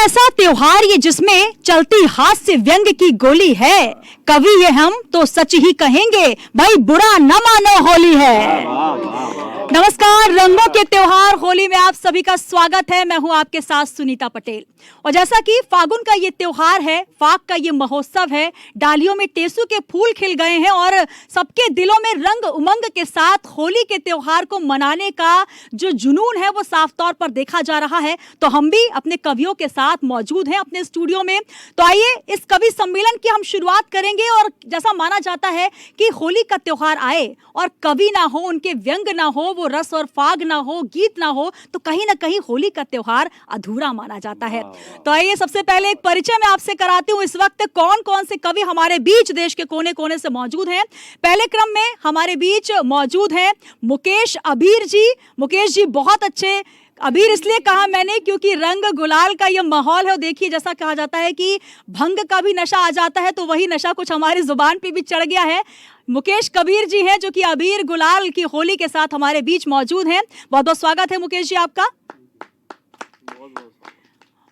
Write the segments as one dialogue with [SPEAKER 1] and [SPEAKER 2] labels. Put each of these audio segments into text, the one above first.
[SPEAKER 1] ऐसा त्योहार ये जिसमें चलती हास्य व्यंग की गोली है। कवि है हम तो सच ही कहेंगे, भाई बुरा न मानो होली है। नमस्कार, रंगों के त्योहार होली में आप सभी का स्वागत है। मैं हूं आपके साथ सुनीता पटेल। और जैसा कि फागुन का ये त्योहार है, फाग का ये महोत्सव है, डालियों में टेसू के फूल खिल गए हैं और सबके दिलों में रंग उमंग के साथ होली के त्योहार को मनाने का जो जुनून है वो साफ तौर पर देखा जा रहा है। तो हम भी अपने कवियों के साथ मौजूद हैं अपने स्टूडियो में। तो आइए इस कवि सम्मेलन की हम शुरुआत करेंगे। और जैसा माना जाता है कि होली का त्योहार आए और कवि ना हो, उनके व्यंग ना हो, वो रस और फाग ना हो, गीत ना हो, तो कहीं ना कहीं होली का त्योहार अधूरा माना जाता है। तो आइए सबसे पहले एक परिचय मैं आपसे कराती हूँ। इस वक्त कौन कौन से कवि हमारे बीच देश के कोने कोने से मौजूद हैं। पहले क्रम में हमारे बीच मौजूद हैं मुकेश अबीर जी। मुकेश जी, बहुत अच्छे। अबीर इसलिए कहा मैंने क्योंकि रंग गुलाल का ये माहौल है। देखिए, जैसा कहा जाता है कि भंग का भी नशा आ जाता है, तो वही नशा कुछ हमारी जुबान पे भी चढ़ गया है। मुकेश कबीर जी हैं जो कि अबीर गुलाल की होली के साथ हमारे बीच मौजूद हैं। बहुत बहुत स्वागत है मुकेश जी आपका।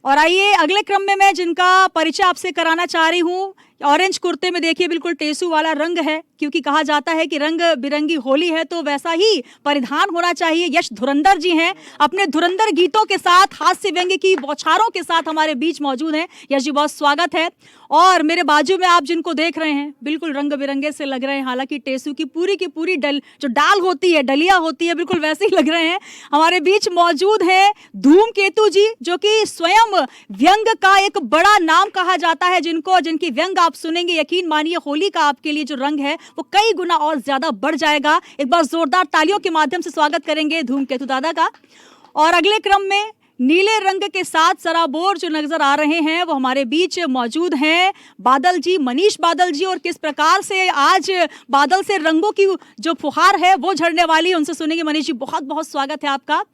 [SPEAKER 1] और आइए अगले क्रम में मैं जिनका परिचय आपसे कराना चाह रही हूँ, ऑरेंज कुर्ते में देखिए बिल्कुल टेसू वाला रंग है, क्योंकि कहा जाता है कि रंग बिरंगी होली है तो वैसा ही परिधान होना चाहिए। यश धुरंधर जी हैं, अपने धुरंधर गीतों के साथ, हास्य व्यंग्य की बौछारों के साथ हमारे बीच मौजूद हैं। यश जी, बहुत स्वागत है। और मेरे बाजू में आप जिनको देख रहे हैं बिल्कुल रंग बिरंगे से लग रहे हैं, हालांकि टेसू की पूरी जो डाल होती है, डलिया होती है, बिल्कुल वैसे ही लग रहे हैं। हमारे बीच मौजूद है धूमकेतु जी, जो कि स्वयं व्यंग का एक बड़ा नाम कहा जाता है। जिनकी व्यंग आप सुनेंगे, यकीन मानिए होली का आपके लिए जो रंग है वो कई गुना और ज्यादा बढ़ जाएगा। एक बार जोरदार तालियों के माध्यम से स्वागत करेंगे धूमकेतु दादा का। और अगले क्रम में नीले रंग के साथ सराबोर जो नजर आ रहे हैं वो हमारे बीच मौजूद हैं बादल जी, मनीष बादल जी। और किस प्रकार से आज बादल से रंगों की जो फुहार है वो झड़ने वाली है, उनसे सुनेंगे। मनीष जी, बहुत बहुत स्वागत है आपका।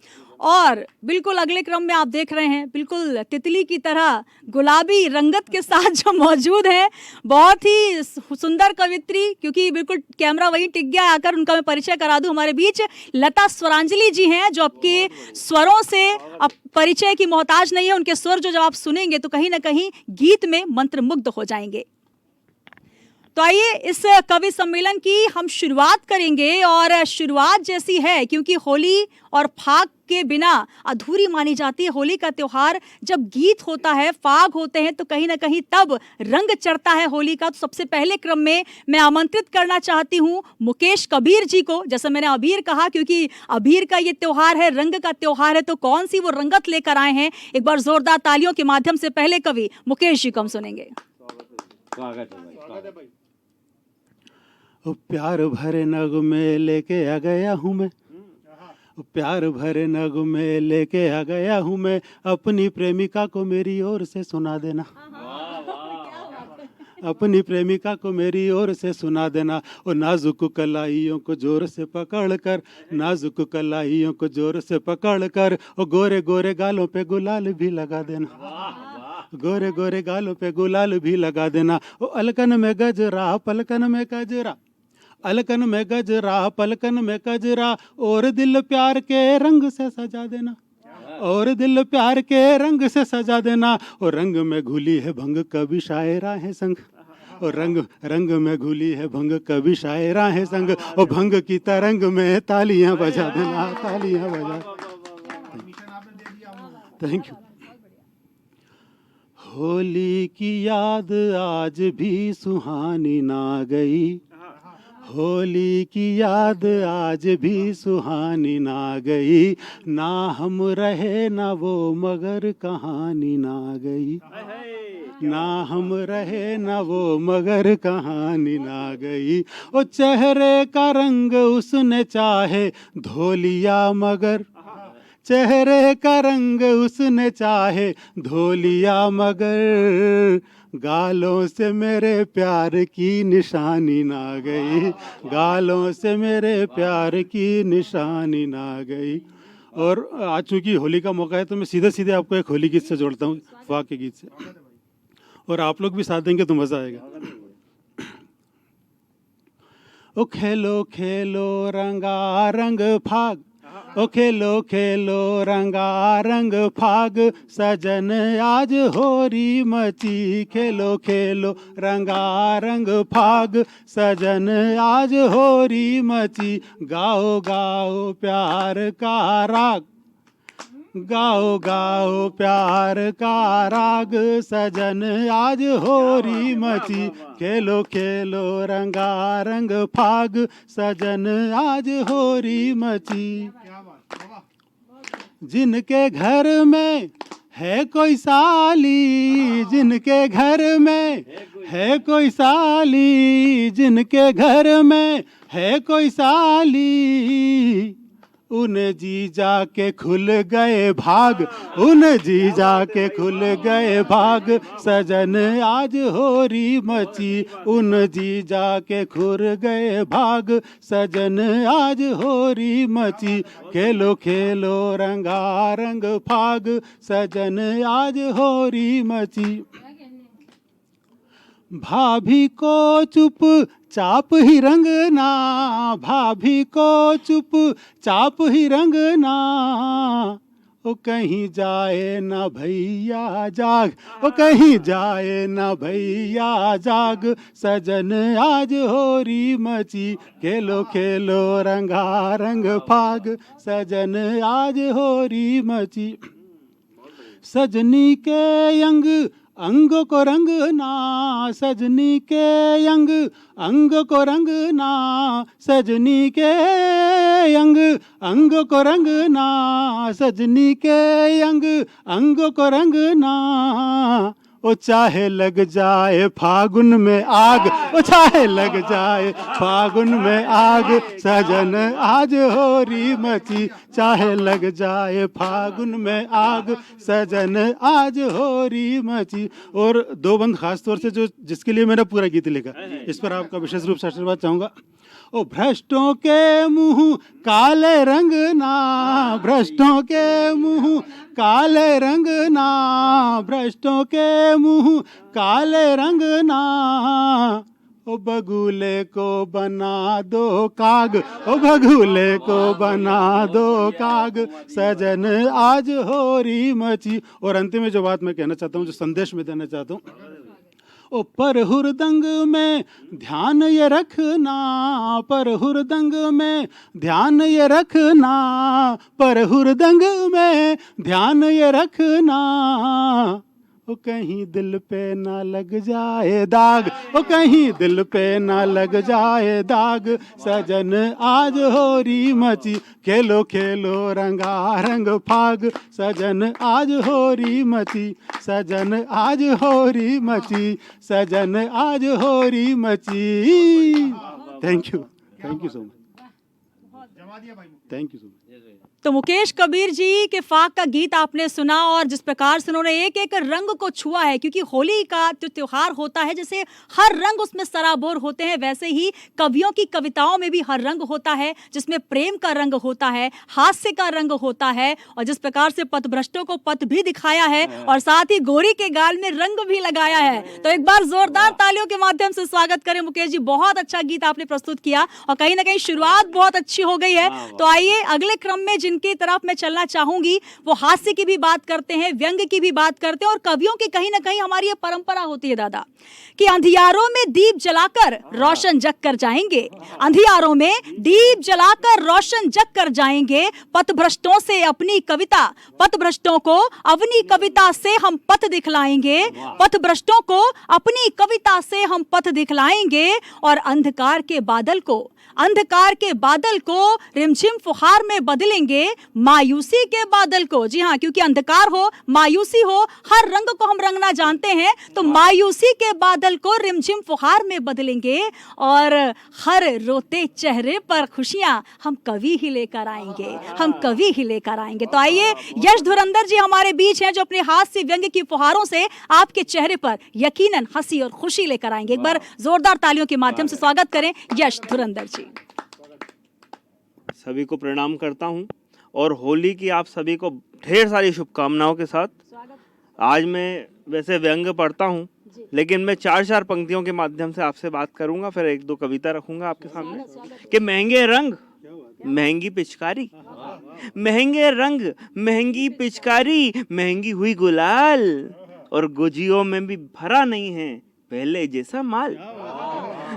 [SPEAKER 1] और बिल्कुल अगले क्रम में आप देख रहे हैं बिल्कुल तितली की तरह गुलाबी रंगत के साथ जो मौजूद है, बहुत ही सुंदर कवित्री, क्योंकि बिल्कुल कैमरा वहीं टिक गया, आकर उनका मैं परिचय करा दूं। हमारे बीच लता स्वरांजलि जी हैं, जो आपके स्वरों से अब परिचय की मोहताज नहीं है। उनके स्वर जो जब आप सुनेंगे तो कहीं ना कहीं गीत में मंत्रमुग्ध हो जाएंगे। तो आइए इस कवि सम्मेलन की हम शुरुआत करेंगे। और शुरुआत जैसी है क्योंकि होली और फाग के बिना अधूरी मानी जाती है। होली का त्योहार जब गीत होता है, फाग होते हैं, तो कहीं ना कहीं तब रंग चढ़ता है होली का। तो सबसे पहले क्रम में मैं आमंत्रित करना चाहती हूँ मुकेश कबीर जी को। जैसे मैंने अबीर कहा, क्योंकि अबीर का ये त्योहार है, रंग का त्योहार है, तो कौन सी वो रंगत लेकर आए हैं, एक बार जोरदार तालियों के माध्यम से पहले कवि मुकेश जी को हम सुनेंगे।
[SPEAKER 2] स्वागत है भाई। प्यार भरे नग में लेके आ गया हूँ मैं, प्यार भरे नग में लेके आ गया हूँ मैं, अपनी प्रेमिका को मेरी ओर से सुना देना, अपनी प्रेमिका को मेरी ओर से सुना देना। और नाजुक कलाइयों को जोर से पकड़ कर, नाजुक कलाइयों को जोर से पकड़ कर, और गोरे गोरे गालों पे गुलाल भी लगा देना, गोरे गोरे गालों पे गुलाल भी लगा देना। ओ अलकन में गजरा, पलकन में गजरा, अलकन में गजरा, पलकन में गजरा, और दिल प्यार के रंग से सजा देना, और दिल प्यार के रंग से सजा देना। और रंग में घुली है भंग कभी शायरा है संग, और रंग में घुली है भंग कभी शायरा है संग, और भंग की तरंग में तालियां बजा देना, तालियां बजा। Thank you. होली की याद आज भी सुहानी ना गई, होली की याद आज भी सुहानी ना गई, ना हम रहे ना वो मगर कहानी ना गई, ना हम रहे ना वो मगर कहानी ना गई। ओ चेहरे का रंग उसने चाहे धो लिया मगर, चेहरे का रंग उसने चाहे धो लिया मगर, गालों से मेरे प्यार की निशानी ना गई, गालों से मेरे प्यार की निशानी ना गई। और आज चूंकि होली का मौका है तो मैं सीधे सीधे आपको एक होली गीत से जोड़ता हूँ, फाग के गीत से, और आप लोग भी साथ देंगे तो मजा आएगा। ओ खेलो खेलो रंगा रंग फाग, ओ खेलो खेलो रंगारंग फाग सजन आज होरी मची, खेलो खेलो रंगारंग फाग सजन आज होरी मची, गाओ गाओ प्यार का राग, गाओ गाओ प्यार का राग सजन आज होरी मची, खेलो खेलो रंगारंग फाग सजन आज होरी मची। जिनके घर में है कोई साली, जिनके घर में है कोई साली, जिनके घर में है कोई साली, उन जीजा के खुल गए भाग, उन जीजा के खुल गए भाग सजन आज होरी मची, उन जीजा के खुल गए भाग सजन आज होरी मची, खेलो खेलो रंगारंग फाग सजन आज होरी मची। भाभी को चुप चाप ही रंगना, भाभी को चुप चाप ही रंगना, ओ कहीं जाए ना भैया जाग, ओ कहीं जाए ना भैया जाग सजन आज होरी मची, खेलो खेलो रंगारंग फाग सजन आज होरी मची। सजनी के अंग अंग को रंगना, सजनी के अंग को रंगना, सजनी के अंग को रंगना, सजनी के अंग को रंगना, ओ चाहे लग जाए फागुन में आग, ओ चाहे लग जाए फागुन में आग सजन आज होरी मची, चाहे लग जाए फागुन में आग सजन आज होरी मची। और दो बंद खास तौर से जो जिसके लिए मैंने पूरा गीत लिखा, इस पर आपका विशेष रूप से आशीर्वाद चाहूंगा। ओ भ्रष्टों के मुंह काले रंगना, भ्रष्टों के मुंह काले रंगना, भ्रष्टों के मुंह काले रंगना, ओ बगुले को बना दो काग, ओ बगुले को बना दो काग सजन आज होरी मची। और अंतिम में जो बात मैं कहना चाहता हूँ, जो संदेश में देना चाहता हूँ, ओ पर हुरदंग में ध्यान ये रखना, पर हुरदंग में ध्यान ये रखना, पर हुरदंग में ध्यान ये रखना, ओ कहीं दिल पे ना लग जाए दाग, ओ कहीं दिल पे ना लग जाए दाग सजन आज होरी मची, खेलो खेलो रंगारंग फाग सजन आज होरी मची, सजन आज होरी मची, सजन आज होरी मची। Thank you so much, thank you so much.
[SPEAKER 1] तो मुकेश कबीर जी के फाग का गीत आपने सुना, और जिस प्रकार से उन्होंने एक एक रंग को छुआ है, क्योंकि होली का जो त्योहार होता है जैसे हर रंग उसमें सराबोर होते हैं, वैसे ही कवियों की कविताओं में भी हर रंग होता है, जिसमें प्रेम का रंग होता है, हास्य का रंग होता है, और जिस प्रकार से पथभ्रष्टों को पथ भी दिखाया है और साथ ही गोरी के गाल में रंग भी लगाया है। तो एक बार जोरदार तालियों के माध्यम से स्वागत करें मुकेश जी, बहुत अच्छा गीत आपने प्रस्तुत किया और कहीं ना कहीं शुरुआत बहुत अच्छी हो गई है। तो आइए अगले क्रम में जिनकी तरफ मैं चलना चाहूंगी वो हास्य की भी बात करते हैं, व्यंग की भी बात करते हैं, और कवियों की कहीं ना कहीं हमारी ये परंपरा होती है दादा कि अंधियारों में दीप जलाकर रोशन जग कर जाएंगे, अंधियारों में दीप जलाकर रोशन जग कर जाएंगे, पथभ्रष्टों से अपनी कविता, पथभ्रष्टों को अपनी कविता से हम पथ दिखलाएंगे, पथभ्रष्टों को अपनी कविता से हम पथ दिखलाएंगे, और अंधकार के बादल को, अंधकार के बादल को रिमझिम फुहार में बदलेंगे, मायूसी के बादल को, जी हाँ, क्योंकि अंधकार हो, मायूसी हो, हर रंग को हम रंगना जानते हैं, तो मायूसी के बादल को रिमझिम फुहार में बदलेंगे, और हर रोते चेहरे पर खुशियां हम कवि ही लेकर आएंगे, हम कवि ही लेकर आएंगे। तो आइए यश धुरंधर जी हमारे बीच हैं, जो अपने हास्य व्यंग की फुहारों से आपके चेहरे पर यकीनन हंसी और खुशी लेकर आएंगे। एक बार जोरदार तालियों के माध्यम से स्वागत करें यश धुरंधर जी।
[SPEAKER 3] सभी को प्रणाम करता हूं और होली की आप सभी को ढेर सारी शुभकामनाओं के साथ। आज मैं वैसे व्यंग पढ़ता हूं, लेकिन मैं चार पंक्तियों के माध्यम से आपसे बात करूंगा, फिर एक दो कविता रखूंगा आपके सामने कि महंगे रंग महंगी पिचकारी, महंगे रंग, महंगी पिचकारी, महंगी हुई गुलाल, और गुजियों में भी भरा नहीं है पहले जैसा माल।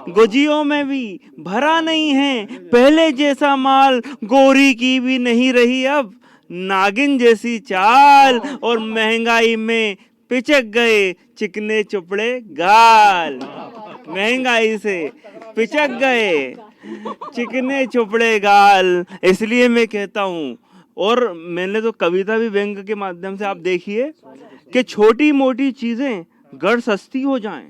[SPEAKER 3] गुजियों में भी भरा नहीं है पहले जैसा माल, गोरी की भी नहीं रही अब नागिन जैसी चाल, और महंगाई में पिचक गए चिकने चुपड़े गाल। महंगाई से पिचक गए चिकने चुपड़े गाल। इसलिए मैं कहता हूँ, और मैंने तो कविता भी व्यंग के माध्यम से आप देखिए कि छोटी मोटी चीजें गर सस्ती हो जाएं,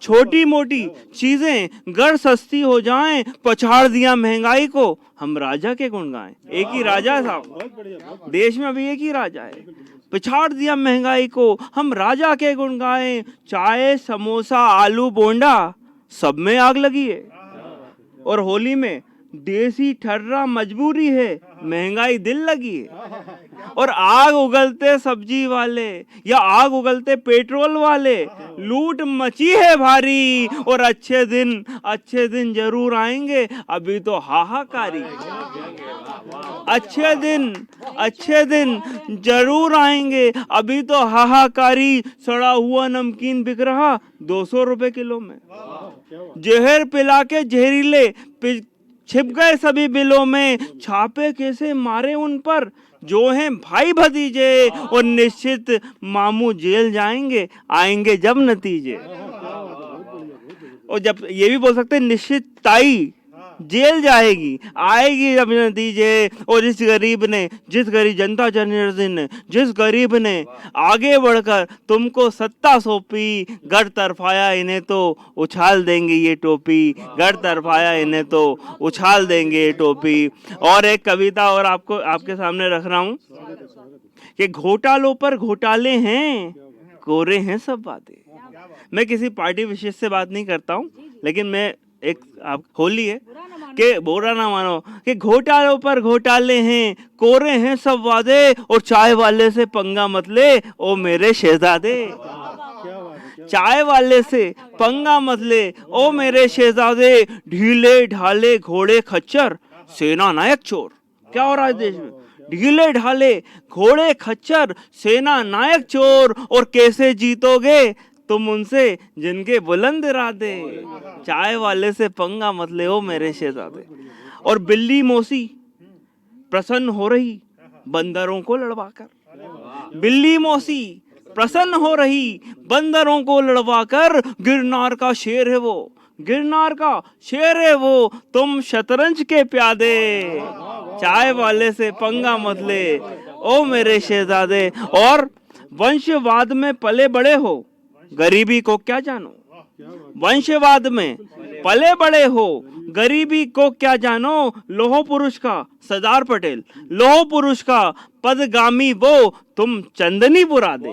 [SPEAKER 3] छोटी मोटी चीजें गर सस्ती हो जाएं, पछाड़ दिया महंगाई को हम राजा के गुण गाएं। एक ही राजा है साहब, देश में अभी एक ही राजा है। पिछाड़ दिया महंगाई को हम राजा के गुण गाएं, चाय समोसा आलू बोंडा सब में आग लगी है। और होली में देसी ठर्रा मजबूरी है, महंगाई दिल लगी है। और आग उगलते सब्जी वाले या आग उगलते पेट्रोल वाले, लूट मची है भारी, और अच्छे दिन जरूर आएंगे, अभी तो हाहाकारी। अच्छे दिन जरूर आएंगे, अभी तो हाहाकारी। सड़ा हुआ नमकीन बिक रहा 200 रुपए किलो में, जहर पिला के जहरीले छिप गए सभी बिलों में। छापे कैसे मारे उन पर जो हैं भाई भतीजे, और निश्चित मामू जेल जाएंगे आएंगे जब नतीजे। और जब ये भी बोल सकते हैं निश्चित ताई जेल जाएगी आएगी जब नतीजे। और जिस गरीब जनता जनार्दन ने जिस गरीब ने आगे बढ़कर तुमको सत्ता सौंपी, घर तरफाया इन्हें तो उछाल देंगे ये टोपी, घर तरफाया इन्हें तो उछाल देंगे ये टोपी। और एक कविता और आपके सामने रख रहा हूँ कि घोटालों पर घोटाले हैं, कोरे हैं सब वादे। मैं किसी पार्टी विशेष से बात नहीं करता हूँ, लेकिन मैं होली है कि बुरा ना मानो कि घोटालों पर घोटाले हैं, कोरे हैं सब वादे, और चाय वाले से पंगा मत ले ओ मेरे शहजादे। चाय वाले से पंगा मत ले ओ मेरे शहजादे, ढीले ढाले घोड़े खच्चर सेना नायक चोर। क्या हो रहा है देश में? ढीले ढाले घोड़े खच्चर सेना नायक चोर, और कैसे जीतोगे तुम उनसे जिनके बुलंद इरादे। चाय वाले से पंगा मत ले ओ मेरे शहजादे। और बिल्ली मौसी प्रसन्न हो रही बंदरों को लड़वाकर, बिल्ली मौसी प्रसन्न हो रही बंदरों को लड़वाकर, गिरनार का शेर है वो, गिरनार का शेर है वो, तुम शतरंज के प्यादे। चाय वाले से पंगा मत ले ओ मेरे शहजादे। और वंशवाद में पले बड़े हो, गरीबी को क्या जानो। वंशवाद में पले बड़े हो, गरीबी को क्या जानो। लोह पुरुष का सरदार पटेल, लोह पुरुष का पदगामी वो, तुम चंदनी बुरा दे।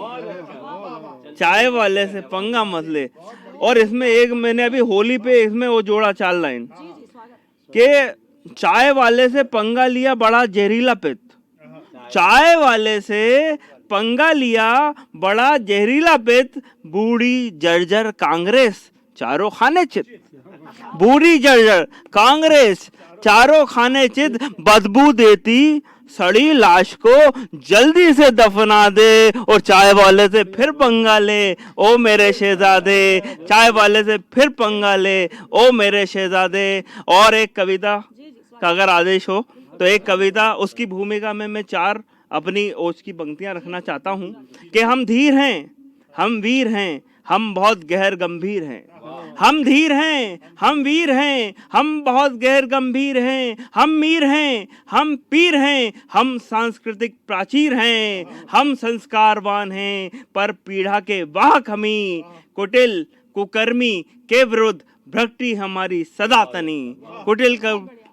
[SPEAKER 3] चाय वाले से पंगा मत ले। और इसमें एक मैंने अभी होली पे इसमें वो जोड़ा 4 लाइन के चाय वाले से पंगा लिया बड़ा जहरीला पित्त, चाय वाले से पंगा लिया बड़ा जहरीला पित्त, बूढ़ी जर्जर कांग्रेस चारों खाने चित। बूढ़ी जर्जर कांग्रेस चारों खाने चित, बदबू देती सड़ी लाश को जल्दी से दफना दे। और चाय वाले से फिर पंगा ले ओ मेरे शहजादे, चाय वाले से फिर पंगा ले ओ मेरे शहजादे। और एक कविता का अगर आदेश हो तो एक कविता, उसकी भूमिका में मैं 4 अपनी ओज की पंक्तियां रखना चाहता हूं कि हम धीर हैं, हम वीर हैं, हम बहुत गहर गंभीर हैं। हम धीर हैं, हम वीर हैं, हम बहुत गहर गंभीर हैं। हम मीर हैं, हम पीर हैं, हम सांस्कृतिक प्राचीर हैं। हम संस्कारवान हैं पर पीढ़ा के वाहक हमी, कुटिल कुकर्मी के विरुद्ध भक्ति हमारी सदा तनी। कुटिल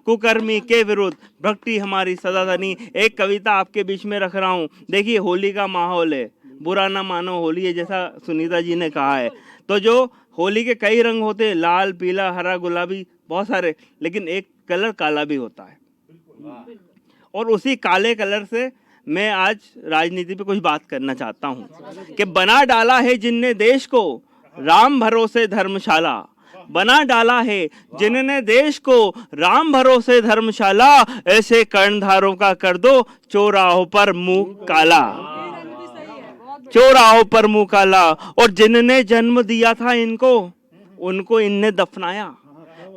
[SPEAKER 3] कुकर्मी के विरुद्ध भक्ति हमारी सदा तनी। एक कविता आपके बीच में रख रहा हूँ। देखिए होली का माहौल है, बुरा ना मानो होली है जैसा सुनीता जी ने कहा है। तो जो होली के कई रंग होते हैं, लाल पीला हरा गुलाबी बहुत सारे, लेकिन एक कलर काला भी होता है। और उसी काले कलर से मैं आज राजनीति पे कुछ बात करना चाहता हूँ कि बना डाला है जिनने देश को राम भरोसे धर्मशाला, बना डाला है, जिन्होंने देश को राम भरोसे धर्मशाला, ऐसे कर्णधारों का कर दो चौराहों पर मुंह काला, चौराहों पर मुंह काला। और जिनने जन्म दिया था इनको, उनको इनने दफनाया,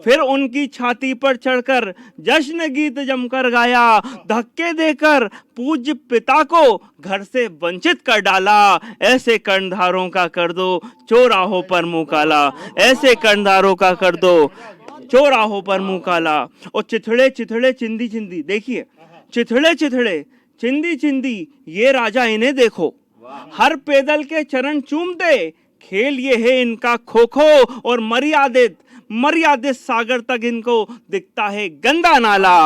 [SPEAKER 3] फिर उनकी छाती पर चढ़कर जश्न गीत जमकर गाया, धक्के देकर पूज्य पिता को घर से वंचित कर डाला, ऐसे कर्णधारों का कर दो चौराहों पर मुंह काला, ऐसे कर्णधारों का कर दो चौराहों पर मुंह काला। और चिथड़े चिथड़े चिंदी चिंदी, देखिए चिथड़े चिथड़े चिंदी चिंदी, ये राजा इन्हें देखो, हर पैदल के चरण चूमते, खेल ये है इनका खो खो, और मर्यादित सागर तक इनको दिखता है गंदा नाला,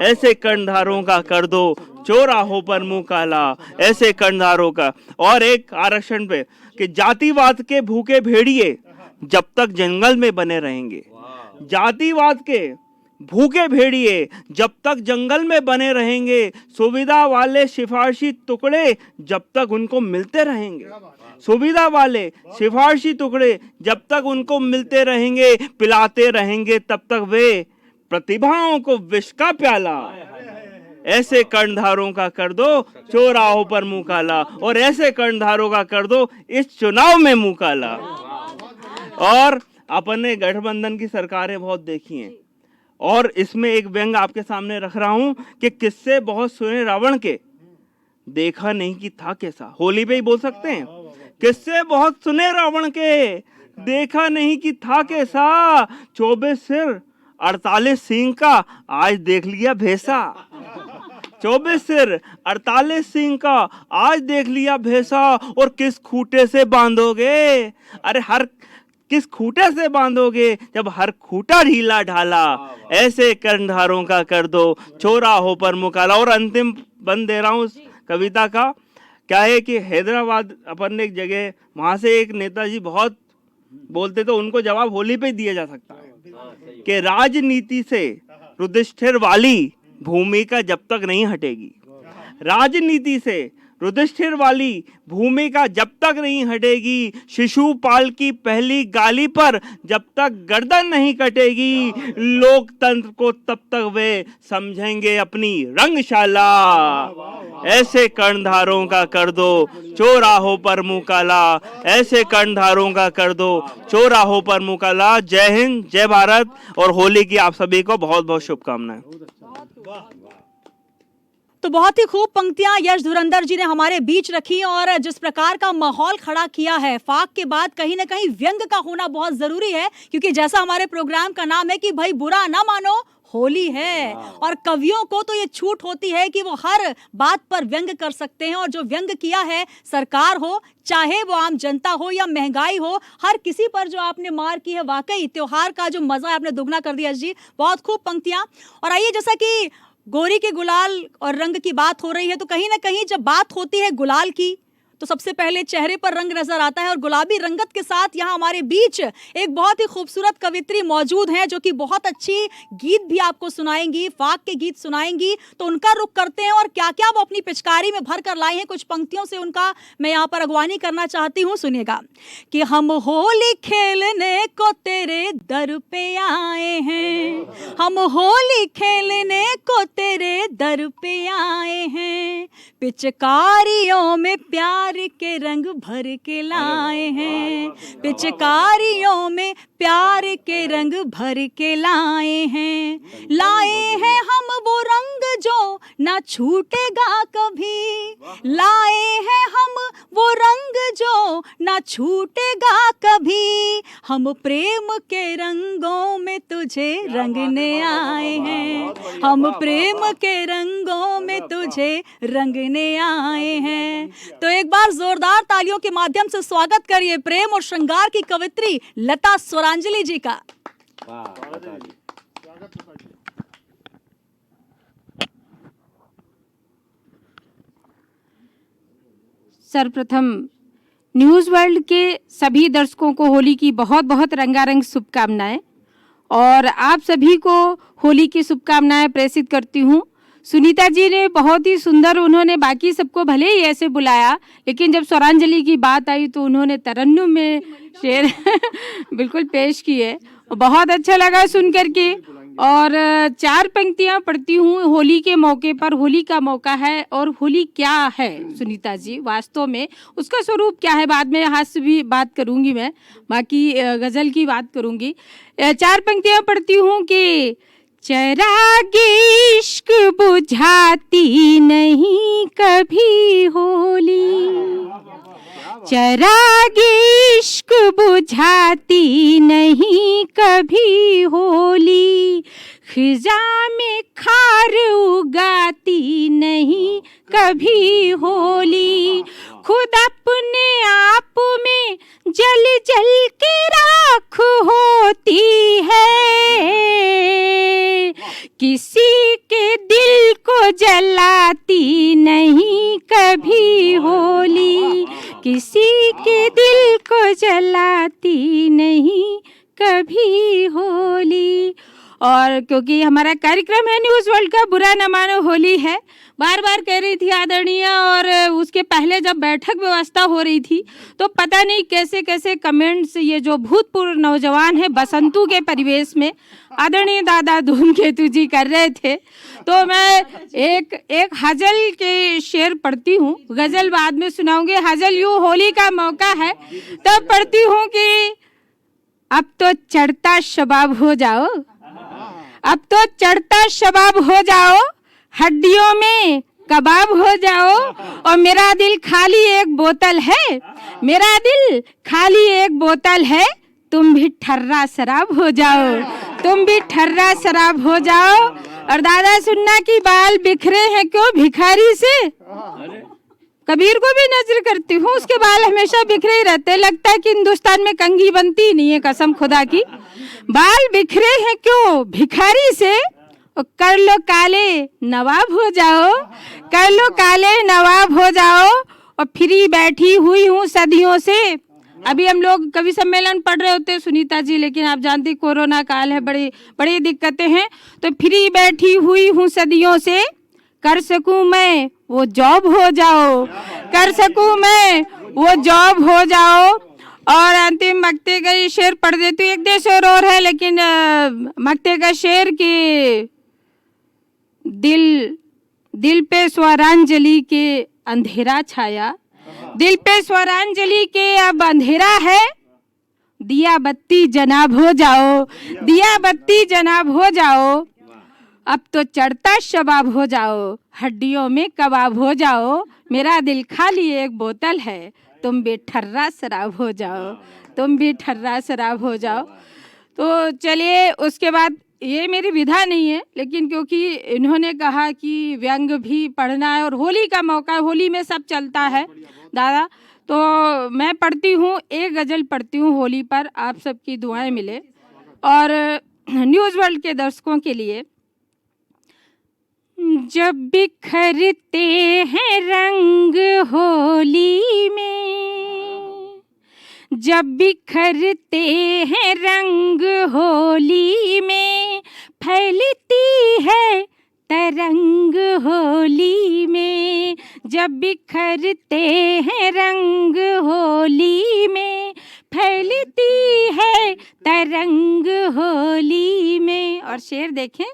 [SPEAKER 3] ऐसे कर्णधारों का कर दो चौराहों पर मुंह काला, ऐसे कर्णधारों का। और एक आरक्षण पे कि जातिवाद के भूखे भेड़िए जब तक जंगल में बने रहेंगे, जातिवाद के भूखे भेड़िए जब तक जंगल में बने रहेंगे, सुविधा वाले सिफारशी टुकड़े जब तक उनको मिलते रहेंगे, सुविधा वाले सिफारशी टुकड़े जब तक उनको मिलते रहेंगे, पिलाते रहेंगे तब तक वे प्रतिभाओं को विष का प्याला, ऐसे कर्णधारों का कर दो चौराहों पर मुंह काला, और ऐसे कर्णधारों का कर दो इस चुनाव में मुंह काला। और अपने गठबंधन की सरकारें बहुत देखी हैं, और इसमें एक व्यंग आपके सामने रख रहा हूं कि किससे बहुत सुने रावण के, देखा नहीं कि था कैसा। होली पे ही बोल सकते हैं, किससे बहुत सुने रावण के, देखा नहीं कि था कैसा, 24 सिर 48 सींग का आज देख लिया भैसा, 24 सिर 48 सींग का आज देख लिया भैसा। और किस खूटे से बांधोगे, अरे हर किस खूटे से बांधोगे जब हर खूटा ढीला ढाला, ऐसे कर्णधारों का कर दो चौराहों पर मुंह काला। और अंतिम बंद दे रहा हूँ उस कविता का, क्या है कि हैदराबाद अपन ने एक जगह, वहां से एक नेताजी बहुत बोलते, तो उनको जवाब होली पे दिया जा सकता है कि राजनीति से युधिष्ठिर वाली भूमिका जब तक नहीं हटेगी, राजनीति से युधिष्ठिर वाली भूमिका जब तक नहीं हटेगी, शिशुपाल की पहली गाली पर जब तक गर्दन नहीं कटेगी, लोकतंत्र को तब तक वे समझेंगे अपनी रंगशाला, ऐसे कर्णधारों का कर दो चौराहों पर मुंह काला, ऐसे कर्णधारों का कर दो चौराहों पर मुंह काला। जय हिंद, जय भारत, और होली की आप सभी को बहुत बहुत शुभकामनाएं।
[SPEAKER 1] तो बहुत ही खूब पंक्तियां यश धुरंधर जी ने हमारे बीच रखी, और जिस प्रकार का माहौल खड़ा किया है, फाक के बाद कहीं ना कहीं व्यंग का होना बहुत जरूरी है, क्योंकि जैसा हमारे प्रोग्राम का नाम है कि भाई बुरा ना मानो होली है, और कवियों को तो ये छूट होती है कि वो हर बात पर व्यंग कर सकते हैं, और जो व्यंग किया है, सरकार हो चाहे वो आम जनता हो या महंगाई हो, हर किसी पर जो आपने मार की है, वाकई त्योहार का जो मजा है आपने दुगना कर दिया जी। बहुत खूब पंक्तियां। और आइए, जैसा कि गोरी के गुलाल और रंग की बात हो रही है, तो कहीं ना कहीं जब बात होती है गुलाल की, तो सबसे पहले चेहरे पर रंग नजर आता है, और गुलाबी रंगत के साथ यहाँ हमारे बीच एक बहुत ही खूबसूरत कवित्री मौजूद हैं, जो कि बहुत अच्छी गीत भी आपको सुनाएंगी, फाक के गीत सुनाएंगी। तो उनका रुख करते हैं, और क्या क्या वो अपनी पिचकारी में भर कर लाई हैं, कुछ पंक्तियों से उनका मैं यहाँ पर अगवानी करना चाहती हूँ। सुनिएगा कि हम होली खेलने को तेरे दर पे आए हैं, हम होली खेलने को तेरे दर पे आए हैं, पिचकारियों में प्यार के रंग भर के लाए हैं, पिचकारियों में प्यार के रंग भर के लाए हैं, लाए हैं हम वो रंग जो ना छूटेगा कभी, लाए हैं हम वो रंग जो ना छूटेगा कभी, हम प्रेम के रंगों में तुझे रंगने आए हैं, हम प्रेम के रंगों में तुझे रंगने आए हैं। तो एक बार जोरदार तालियों के माध्यम से स्वागत करिए प्रेम और श्रृंगार की कवित्री लता स्वरांजलि जी का।
[SPEAKER 4] सर्वप्रथम न्यूज़ वर्ल्ड के सभी दर्शकों को होली की बहुत बहुत रंगारंग शुभकामनाएं, और आप सभी को होली की शुभकामनाएं प्रेषित करती हूं। सुनीता जी ने बहुत ही सुंदर, उन्होंने बाकी सबको भले ही ऐसे बुलाया, लेकिन जब स्वरांजलि की बात आई तो उन्होंने तरन्नुम में शेर बिल्कुल पेश किए, बहुत अच्छा लगा सुन करके। और 4 पंक्तियां पढ़ती हूँ होली के मौके पर। होली का मौका है और होली क्या है सुनीता जी, वास्तव में उसका स्वरूप क्या है, बाद में हास्य भी बात करूंगी मैं, बाकी गज़ल की बात करूंगी। 4 पंक्तियां पढ़ती हूँ कि चरागे इश्क बुझाती नहीं कभी होली, चरागे इश्क बुझाती नहीं कभी होली, खिजा में खार उगाती नहीं कभी होली, खुद अपने आप में जल जल के राख होती है, किसी के दिल को जलाती नहीं कभी होली, किसी के दिल को जलाती नहीं कभी होली। और क्योंकि हमारा कार्यक्रम है न्यूज़ वर्ल्ड का बुरा न मानो होली है, बार बार कह रही थी आदरणीय, और उसके पहले जब बैठक व्यवस्था हो रही थी तो पता नहीं कैसे कैसे कमेंट्स ये जो भूतपूर्व नौजवान है बसंतु के परिवेश में आदरणीय दादा धूमकेतु जी कर रहे थे। तो मैं एक हजल के शेर पढ़ती हूँ, गज़ल बाद में सुनाऊंगी। हजल यूँ होली का मौका है तब पढ़ती हूँ कि अब तो चढ़ता शबाब हो जाओ, अब तो चढ़ता शबाब हो जाओ, हड्डियों में कबाब हो जाओ, और मेरा दिल खाली एक बोतल है, मेरा दिल खाली एक बोतल है, तुम भी ठर्रा शराब हो जाओ, तुम भी ठर्रा शराब हो जाओ। और दादा सुनना कि बाल बिखरे हैं क्यों भिखारी से, कबीर को भी नजर करती हूँ, उसके बाल हमेशा बिखरे ही रहते हैं, लगता है कि हिंदुस्तान में कंघी बनती नहीं है, कसम खुदा की। बाल बिखरे हैं क्यों भिखारी से, कर लो काले नवाब हो जाओ, कर लो काले नवाब हो जाओ, और फ्री बैठी हुई हूँ सदियों से। अभी हम लोग कवि सम्मेलन पढ़ रहे होते हैं सुनीता जी, लेकिन आप जानती कोरोना काल है, बड़ी बड़ी दिक्कतें हैं, तो फ्री बैठी हुई हूँ सदियों से, कर सकूं मैं वो जॉब हो जाओ, कर सकूं मैं वो जॉब हो जाओ। और अंतिम मक्ते का ये शेर पढ़ देती हूँ, एक दो शेर और है, लेकिन मक्ते का शेर कि दिल पे स्वरांजलि के अंधेरा छाया, दिल पे स्वरांजलि के अब अंधेरा है, दिया बत्ती जनाब हो जाओ, दिया बत्ती जनाब हो जाओ, अब तो चढ़ता शबाब हो जाओ, हड्डियों में कबाब हो जाओ, मेरा दिल खाली एक बोतल है, तुम भी ठर्रा शराब हो जाओ, तुम भी ठर्रा शराब हो जाओ। तो चलिए, उसके बाद ये मेरी विधा नहीं है, लेकिन क्योंकि इन्होंने कहा कि व्यंग भी पढ़ना है और होली का मौका है, होली में सब चलता है दादा, तो मैं पढ़ती हूँ, एक गज़ल पढ़ती हूँ होली पर, आप सबकी दुआएं मिले। और न्यूज़ वर्ल्ड के दर्शकों के लिए, जब बिखरते हैं रंग होली में, जब बिखरते हैं रंग होली में, फैलती है तरंग होली में, जब बिखरते हैं रंग होली में, फैलती है तरंग होली में। और शेर देखें,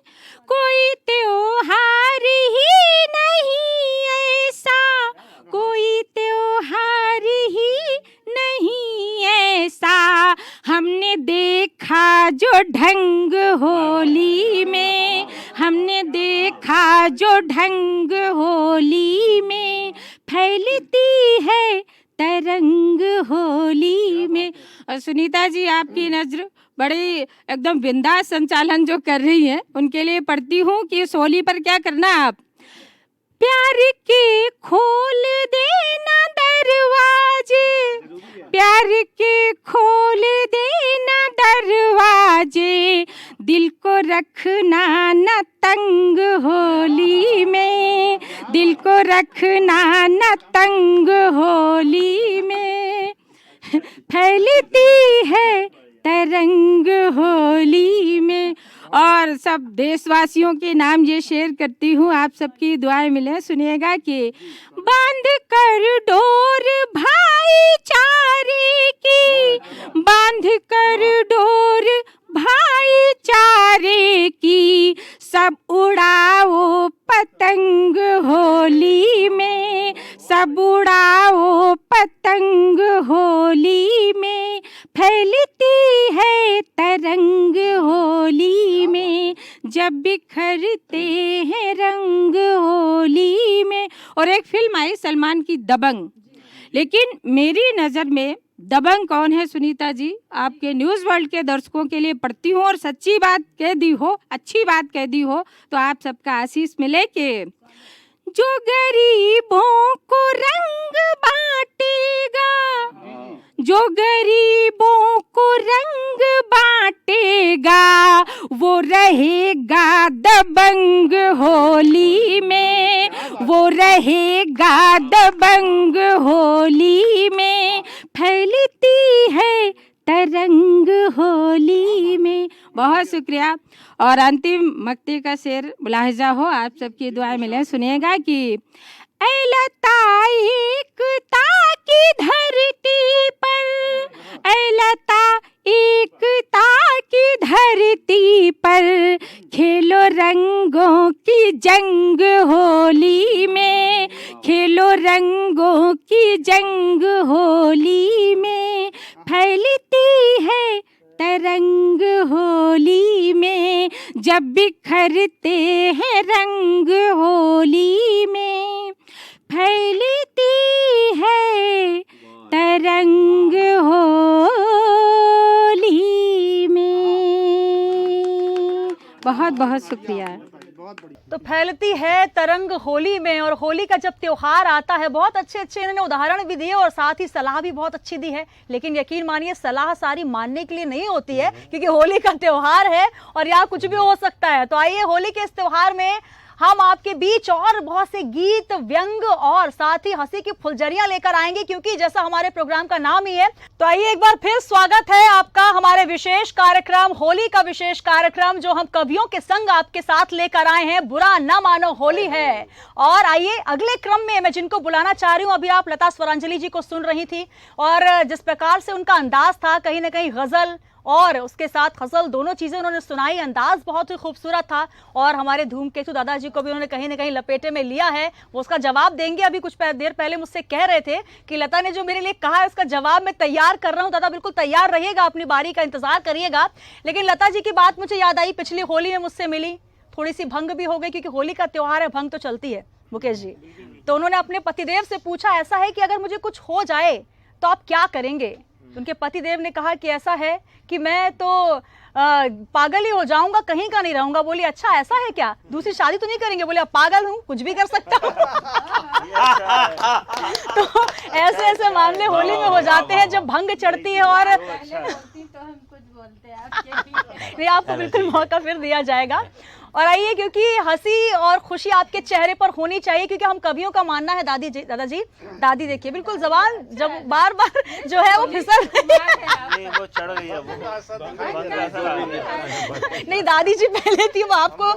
[SPEAKER 4] कोई त्योहार ही नहीं ऐसा, कोई त्योहार ही नहीं ऐसा, हमने देखा जो ढंग होली में, हमने देखा जो ढंग होली में, फैलती है तरंग होली में। और सुनीता जी, आपकी नजर बड़े एकदम बिंदास संचालन जो कर रही हैं, उनके लिए पढ़ती हूँ कि इस होली पर क्या करना है आप। प्यार के खोल देना दरवाजे, प्यार के खोल देना दरवाजे, दिल को रखना न तंग होली में, दिल को रखना न तंग होली में, फैलती है तरंग होली में। और सब देशवासियों के नाम ये शेयर करती हूँ, आप सबकी दुआएं मिले। सुनिएगा कि बांध कर डोर भाईचारे की, बांध कर डोर भाईचारे की, सब उड़ाओ पतंग होली में, सब उड़ाओ पतंग होली में, फैलती है तरंग होली में, जब बिखरते हैं रंग होली में। और एक फिल्म आई सलमान की दबंग, लेकिन मेरी नज़र में दबंग कौन है सुनीता जी, आपके न्यूज़ वर्ल्ड के दर्शकों के लिए पढ़ती हूँ और सच्ची बात कह दी हो, अच्छी बात कह दी हो तो आप सबका आशीष मिले कि जो गरीबों को रंग बांटेगा, जो गरीबों को रंग बांटेगा, वो रहेगा दबंग होली में, वो रहेगा दबंग होली में, फैलती है तरंग होली में। बहुत शुक्रिया। और अंतिम मक्ते का शेर मुलाहिजा हो, आप सबकी दुआएं मिले। सुनिएगा कि ऐ लता एकता की धरती पर, ऐ लता एकता की धरती पर, खेलो रंगों की जंग होली में, खेलो रंगों की जंग होली में, फैलती है तरंग होली में, जब बिखरते हैं रंग होली में, फैलती है तरंग होली में। बहुत बहुत शुक्रिया।
[SPEAKER 1] तो फैलती है तरंग होली में, और होली का जब त्योहार आता है, बहुत अच्छे अच्छे इन्होंने उदाहरण भी दिए और साथ ही सलाह भी बहुत अच्छी दी है। लेकिन यकीन मानिए सलाह सारी मानने के लिए नहीं होती है, क्योंकि होली का त्योहार है और यहाँ कुछ भी हो सकता है। तो आइए होली के इस त्योहार में हम आपके बीच और बहुत से गीत, व्यंग और साथ ही हंसी की फुलझड़ियां लेकर आएंगे, क्योंकि जैसा हमारे प्रोग्राम का नाम ही है। तो आइए एक बार फिर स्वागत है आपका हमारे विशेष कार्यक्रम, होली का विशेष कार्यक्रम जो हम कवियों के संग आपके साथ लेकर आए हैं, बुरा ना मानो होली है। और आइए अगले क्रम में मैं जिनको बुलाना चाह रही हूँ, अभी आप लता स्वरांजलि जी को सुन रही थी और जिस प्रकार से उनका अंदाज था, कहीं ना कहीं गजल और उसके साथ गजल दोनों चीज़ें उन्होंने सुनाई, अंदाज बहुत ही खूबसूरत था। और हमारे धूमकेतु दादाजी को भी उन्होंने कहीं ना कहीं लपेटे में लिया है, वो उसका जवाब देंगे। अभी कुछ देर पहले मुझसे कह रहे थे कि लता ने जो मेरे लिए कहा है उसका जवाब मैं तैयार कर रहा हूँ। दादा बिल्कुल तैयार रहिएगा, अपनी बारी का इंतजार करिएगा। लेकिन लता जी की बात मुझे याद आई, पिछली होली में मुझसे मिली, थोड़ी सी भंग भी हो गई, क्योंकि होली का त्योहार है, भंग तो चलती है मुकेश जी। तो उन्होंने अपने पतिदेव से पूछा, ऐसा है कि अगर मुझे कुछ हो जाए तो आप क्या करेंगे? उनके पतिदेव ने कहा कि ऐसा है कि मैं तो पागल ही हो जाऊंगा, कहीं का नहीं रहूंगा। बोली अच्छा ऐसा है क्या, दूसरी शादी तो नहीं करेंगे? बोले अब पागल हूँ, कुछ भी कर सकता हूँ। तो ऐसे ऐसे मामले होली में हो जाते हैं जब भंग चढ़ती है। और नहीं, आपको बिल्कुल मौका फिर दिया जाएगा। और आइए, क्योंकि हंसी और खुशी आपके चेहरे पर होनी चाहिए, क्योंकि हम कवियों का मानना है दादाजी दादी देखिए बिल्कुल जबान जब बार बार जो है वो फिसल
[SPEAKER 3] नहीं, वो चढ़ गई है वो।
[SPEAKER 1] नहीं दादी जी पहले थी, वो आपको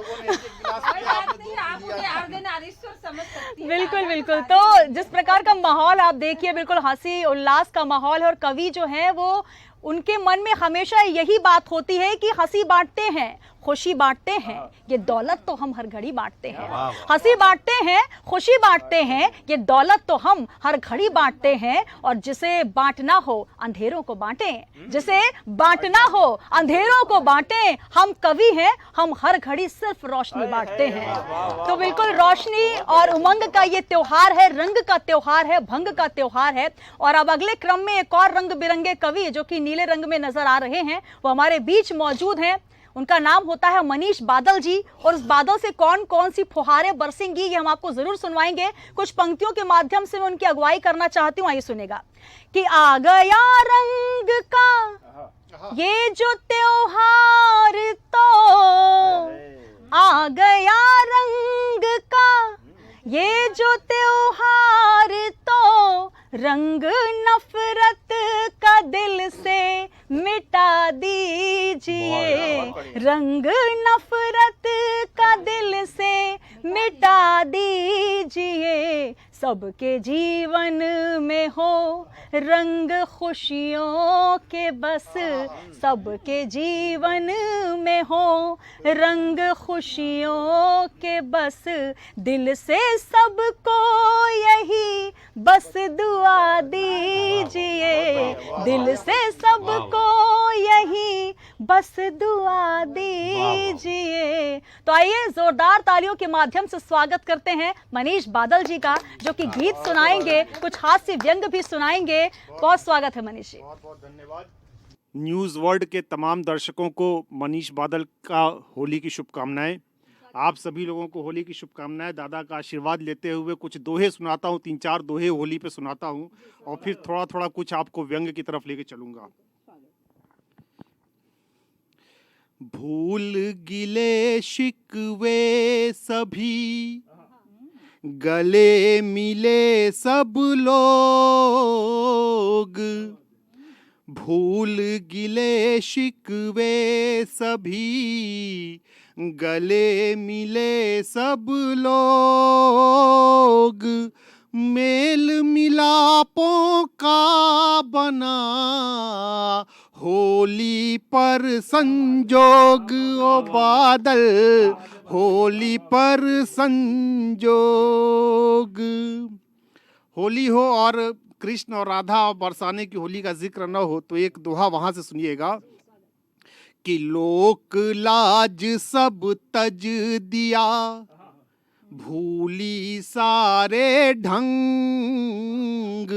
[SPEAKER 1] बिल्कुल बिल्कुल। तो जिस प्रकार का माहौल आप देखिए, बिल्कुल हंसी उल्लास का माहौल है। और कवि जो है वो उनके मन में हमेशा यही बात होती है कि हंसी बांटते हैं, खुशी बांटते हैं, ये दौलत तो हम हर घड़ी बांटते हैं। हंसी बांटते हैं, खुशी बांटते हैं, ये दौलत तो हम हर घड़ी बांटते हैं। और जिसे बांटना हो अंधेरों को बांटें, जिसे बांटना हो अंधेरों को बांटें। हम कवि हैं, हम हर घड़ी सिर्फ रोशनी बांटते हैं। तो बिल्कुल रोशनी और उमंग का ये त्योहार है, रंग का त्योहार है, भंग का त्योहार है। और अब अगले क्रम में एक और रंग बिरंगे कवि जो कि नीले रंग में नजर आ रहे हैं, वो हमारे बीच मौजूद हैं। उनका नाम होता है मनीष बादल जी। और उस बादल से कौन कौन सी फुहारें बरसेंगी ये हम आपको जरूर सुनवाएंगे। कुछ पंक्तियों के माध्यम से मैं उनकी अगुवाई करना चाहती हूँ, आइए सुनेगा। कि आ गया रंग का ये जो त्योहार, तो आ गया रंग का ये जो त्योहार, तो रंग नफरत का दिल से मिटा दीजिए। रंग नफरत का दिल से मिटा दीजिए, सबके जीवन में हो रंग खुशियों के, बस सबके जीवन में हो रंग खुशियों के, बस दिल से सबको यही बस दुआ दीजिए, दिल से सबको यही बस दुआ दीजिए। तो आइए जोरदार तालियों के माध्यम से स्वागत करते हैं मनीष बादल जी का, जो कि गीत सुनाएंगे, कुछ हास्य व्यंग भी सुनाएंगे। बहुत स्वागत है मनीष जी।
[SPEAKER 5] बहुत बहुत धन्यवाद। न्यूज़ वर्ल्ड के तमाम दर्शकों को मनीष बादल का होली की शुभकामनाएं। आप सभी लोगों को होली की शुभकामनाएं। दादा का आशीर्वाद लेते हुए कुछ दोहे सुनाता हूँ, 3-4 दोहे होली पे सुनाता हूँ और फिर थोड़ा थोड़ा कुछ आपको व्यंग की तरफ लेके चलूंगा। भूल गिले शिकवे सभी, गले मिले सब लोग, भूल गिले शिकवे सभी, गले मिले सब लोग, मेल मिलापों का बना होली पर संजोग, ओ बादल होली पर संजोग। होली हो और कृष्ण और राधा और बरसाने की होली का जिक्र न हो तो एक दोहा वहां से सुनिएगा कि लोक लाज सब तज दिया, भूली सारे ढंग,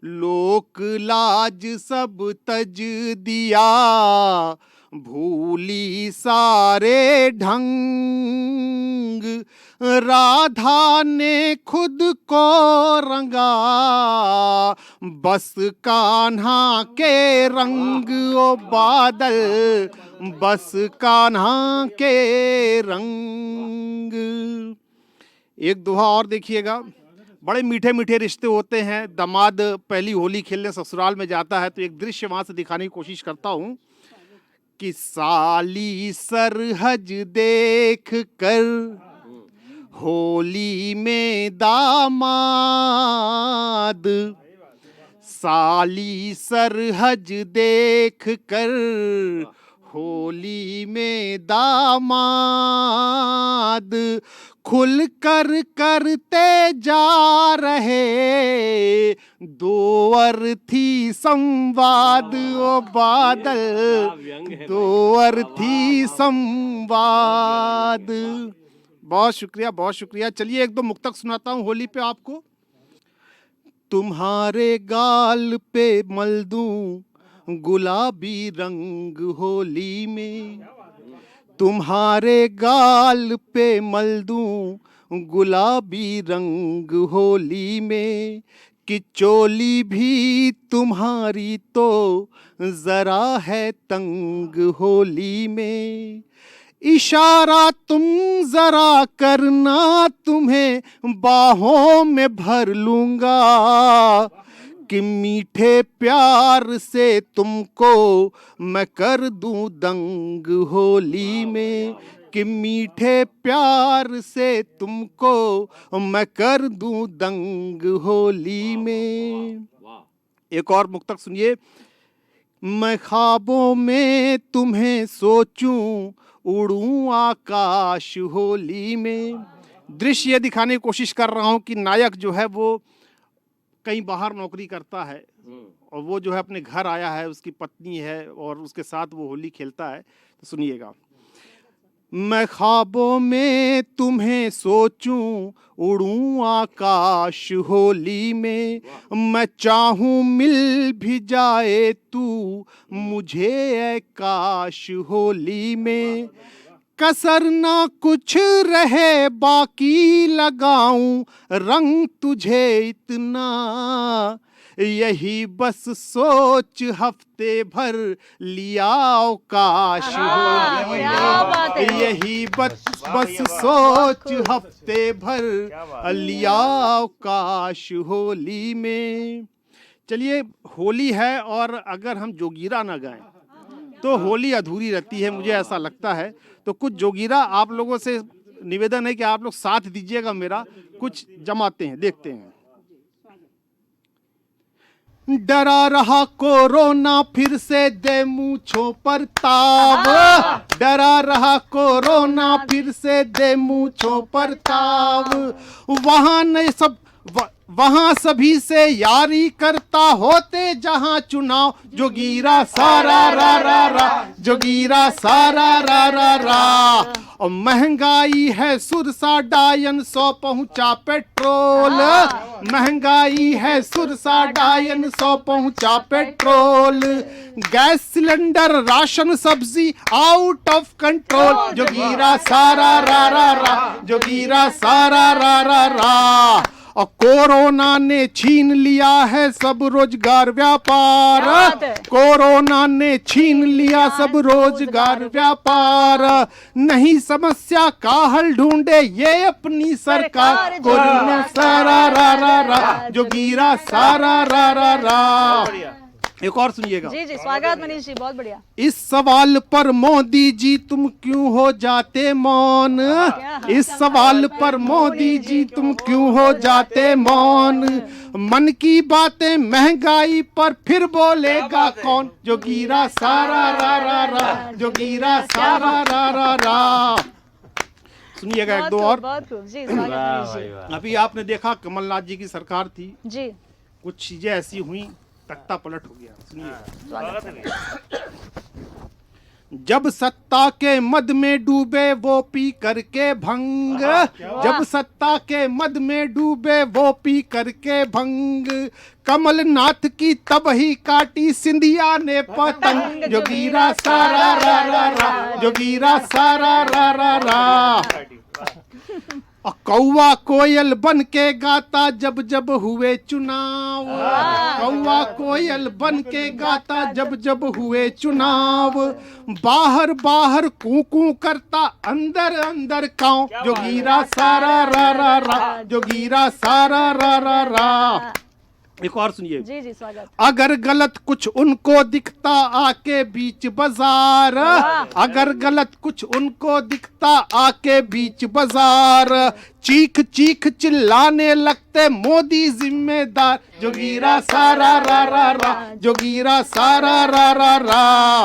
[SPEAKER 5] लोक लाज सब तज दिया, भूली सारे ढंग, राधा ने खुद को रंगा, बस कान्हा के रंग, ओ बादल बस कान्हा के रंग। एक दोहा और देखिएगा। बड़े मीठे मीठे रिश्ते होते हैं। दामाद पहली होली खेलने ससुराल में जाता है तो एक दृश्य वहां से दिखाने की कोशिश करता हूँ कि साली सरहज देख कर होली में दामाद, साली सरहज देख कर होली में दामाद, खुल कर करते जा रहे दो अर्थी संवाद, ओ बादल दो अर्थी संवाद। बहुत शुक्रिया, बहुत शुक्रिया। चलिए एक दो मुक्तक सुनाता हूँ होली पे आपको। तुम्हारे गाल पे मल दूं गुलाबी रंग होली में, तुम्हारे गाल पे मल दूं गुलाबी रंग होली में, कि चोली भी तुम्हारी तो जरा है तंग होली में, इशारा तुम जरा करना तुम्हें बाहों में भर लूंगा, कि मीठे प्यार से तुमको मैं कर दूं दंग होली में, कि मीठे प्यार से तुमको मैं कर दूं दंग होली में। एक और मुक्तक सुनिए। मैं ख्वाबों में तुम्हें सोचूं उड़ूं आकाश होली में। दृश्य दिखाने की कोशिश कर रहा हूं कि नायक जो है वो कहीं बाहर नौकरी करता है और वो जो है अपने घर आया है, उसकी पत्नी है और उसके साथ वो होली खेलता है। तो सुनिएगा। मैं ख्वाबों में तुम्हें सोचूं उड़ूं आकाश होली में, मैं चाहूं मिल भी जाए तू मुझे ऐ काश होली में, कसर ना कुछ रहे बाकी लगाऊं रंग तुझे इतना, यही बस सोच हफ्ते भर लिया अवकाश होली में, यही बस सोच हफ्ते भर लिया अवकाश होली में। चलिए होली है और अगर हम जोगीरा ना गाएं तो होली अधूरी रहती है, मुझे ऐसा लगता है। तो कुछ जोगीरा आप लोगों से निवेदन है कि आप लोग साथ दीजिएगा मेरा, कुछ जमाते हैं, देखते हैं। डरा रहा कोरोना फिर से दे मूंछों पर ताव, डरा रहा कोरोना फिर से दे मूंछों पर ताव। वहां नहीं सब वहां सभी से यारी करता होते जहां चुनाव, जोगीरा सारा रा रा रा, जोगीरा सारा रा रा रा। और महंगाई है सुरसा डायन 100 पहुंचा पेट्रोल, महंगाई है सुरसा डायन 100 पहुंचा पेट्रोल। गैस सिलेंडर राशन सब्जी आउट ऑफ कंट्रोल, जोगीरा सारा रा रा रा, जोगीरा सारा रा रा रा। और कोरोना ने छीन लिया है सब रोजगार व्यापार, कोरोना ने छीन लिया सब रोजगार व्यापार। नहीं समस्या का हल ढूंढे ये अपनी सरकार, कोरोना सारा रा रा रा, जोगीरा सारा रा रा रा। एक और सुनिएगा।
[SPEAKER 1] जी जी, स्वागत मनीष जी, बहुत बढ़िया।
[SPEAKER 5] इस सवाल पर मोदी जी तुम क्यों हो जाते मौन, इस सवाल पर मोदी जी तुम क्यों हो जाते मौन। मन की बातें महंगाई पर फिर बोलेगा कौन, जोगीरा सारा रा रा रा, जोगीरा सारा रा रा रा। सुनिएगा एक दो और।
[SPEAKER 1] बहुत खूब जी, स्वागत मनीष जी।
[SPEAKER 5] अभी आपने देखा कमलनाथ जी की सरकार थी
[SPEAKER 1] जी,
[SPEAKER 5] कुछ चीजें ऐसी हुई, तख्ता पलट हो गया। सुनिए। जब सत्ता के मद में डूबे वो पी करके भंग, जब सत्ता के मद में डूबे वो पी करके भंग। कमलनाथ की तबही काटी सिंधिया ने पतंग, जोगीरा सारा रा रा रा, जोगीरा सारा रा रा रा। कौवा कोयल बन के गाता जब जब हुए चुनाव, कौवा कोयल बन के गाता जब जब हुए चुनाव। बाहर बाहर कूकू करता अंदर अंदर कांव, जोगीरा सारा रा रा रा, जोगीरा सारा रा रा रा। एक और सुनिए।
[SPEAKER 1] जी जी, स्वागत।
[SPEAKER 5] अगर गलत कुछ उनको दिखता आके बीच बाजार, अगर गलत कुछ उनको दिखता आके बीच बाजार। चीख चीख चिल्लाने लगते मोदी जिम्मेदार, जोगीरा सारा रा रा रा, जोगीरा सारा रा रा रा।